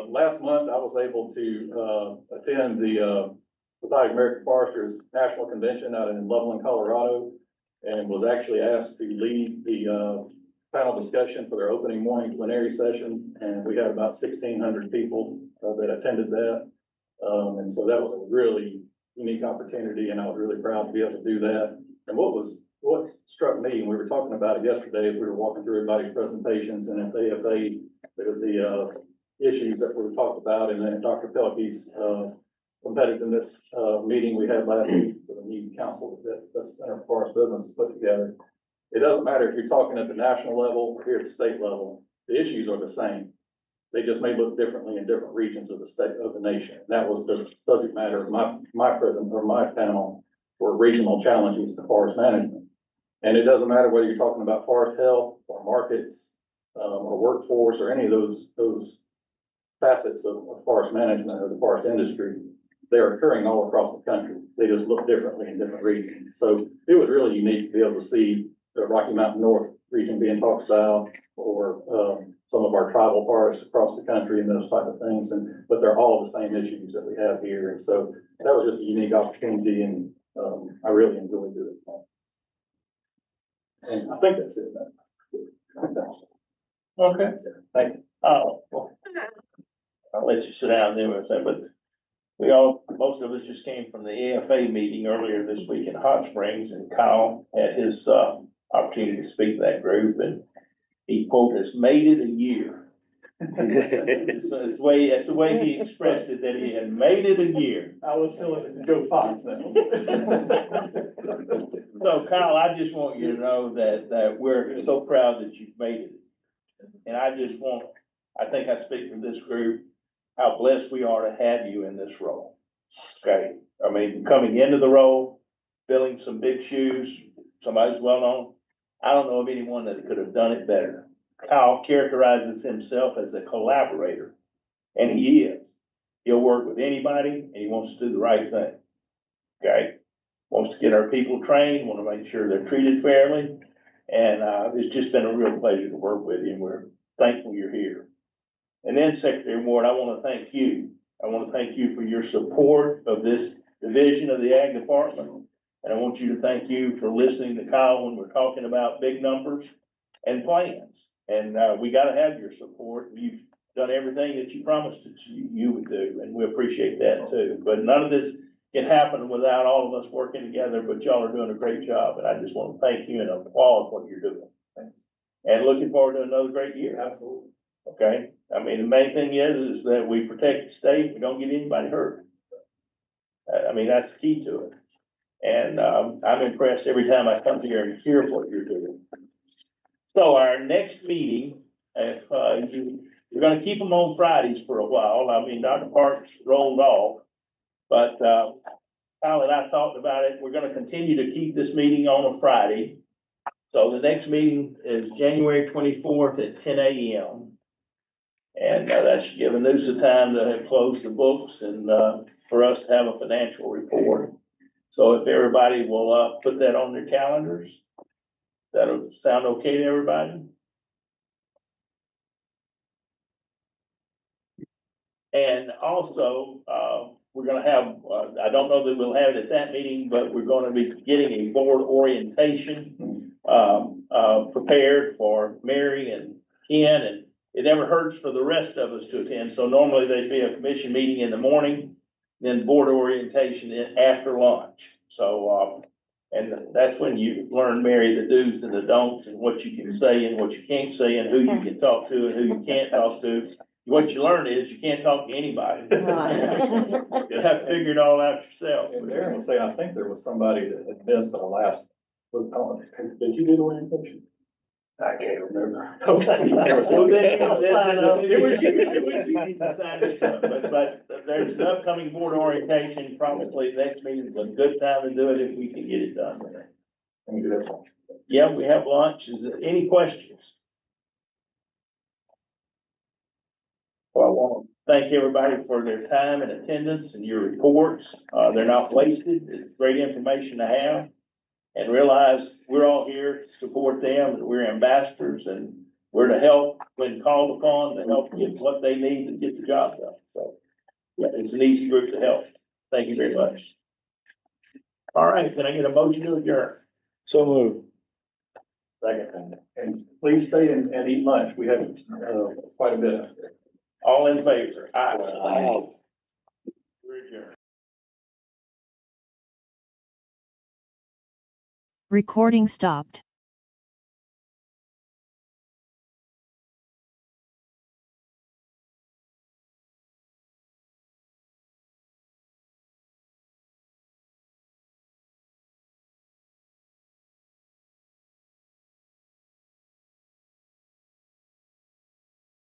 last month I was able to attend the Society of American Foresters National Convention out in Loveland, Colorado, and was actually asked to lead the panel discussion for their opening morning plenary session, and we had about 1,600 people that attended that. And so that was a really unique opportunity, and I was really proud to be able to do that. And what struck me, and we were talking about it yesterday, as we were walking through everybody's presentations, and at the AFA, the issues that were talked about, and then Dr. Pelkey's competitiveness meeting we had last week for the new council that the Center for Forest Business put together. It doesn't matter if you're talking at the national level or here at the state level, the issues are the same. They just may look differently in different regions of the state, of the nation. And that was the subject matter of my panel for regional challenges to forest management. And it doesn't matter whether you're talking about forest health or markets, or workforce, or any of those facets of forest management or the forest industry. They're occurring all across the country. They just look differently in different regions. So it was really unique to be able to see the Rocky Mountain North region being talked about, or some of our tribal forests across the country and those type of things. But they're all the same issues that we have here. And so that was just a unique opportunity, and I really enjoyed doing it. And I think that's it. Okay. Thank you. Well, I'll let you sit down there with that, but most of us just came from the AFA meeting earlier this week in Hot Springs, and Kyle had his opportunity to speak to that group, and he quote has made it a year. That's the way he expressed it, that he had made it a year. I was feeling Joe Fox now. So Kyle, I just want you to know that we're so proud that you've made it. And I think I speak for this group, how blessed we are to have you in this role. Okay, I mean, coming into the role, filling some big shoes, somebody's well known. I don't know of anyone that could have done it better. Kyle characterizes himself as a collaborator, and he is. He'll work with anybody, and he wants to do the right thing. Okay, wants to get our people trained, want to make sure they're treated fairly, and it's just been a real pleasure to work with you, and we're thankful you're here. And then Secretary Ward, I want to thank you. I want to thank you for your support of this division of the Ag Department. And I want you to thank you for listening to Kyle when we're talking about big numbers and plans. And we got to have your support. You've done everything that you promised that you would do, and we appreciate that too. But none of this can happen without all of us working together, but y'all are doing a great job. And I just want to thank you and applaud what you're doing. Thanks. And looking forward to another great year. Absolutely. Okay, I mean, the main thing is that we protect the state, we don't get anybody hurt. I mean, that's the key to it. And I'm impressed every time I come here and hear what you're doing. So our next meeting, if we're gonna keep them on Fridays for a while. I mean, Dr. Parks rolled off, but Kyle and I talked about it. We're gonna continue to keep this meeting on a Friday. So the next meeting is January 24th at 10 a.m. And that should give Anusa time to close the books and for us to have a financial report. So if everybody will put that on their calendars, that'll sound okay to everybody? And also, we're gonna have, I don't know that we'll have it at that meeting, but we're gonna be getting a board orientation prepared for Mary and Ken, and it never hurts for the rest of us to attend. So normally there'd be a commission meeting in the morning, then board orientation after lunch. So, and that's when you learn, Mary, the do's and the don'ts, and what you can say and what you can't say, and who you can talk to and who you can't talk to. What you learn is you can't talk to anybody. You'll have to figure it all out yourself. Aaron was saying, I think there was somebody that had missed the last, did you do the orientation? I can't remember. Okay. So then, it was you to sign this up, but there's an upcoming board orientation, probably next meeting is a good time to do it if we can get it done. Yeah, we have lunch. Is there any questions? Well, I want to thank everybody for their time and attendance and your reports. They're not wasted. It's great information to have. And realize we're all here to support them, and we're ambassadors, and we're to help when called upon to help get what they need to get the job done. So yeah, it's an easy group to help. Thank you very much. All right, can I get a motion to adjourn? So moved. And please stay and eat lunch. We have, quite a bit. All in favor? Aye. Wow. We're adjourned. Recording stopped.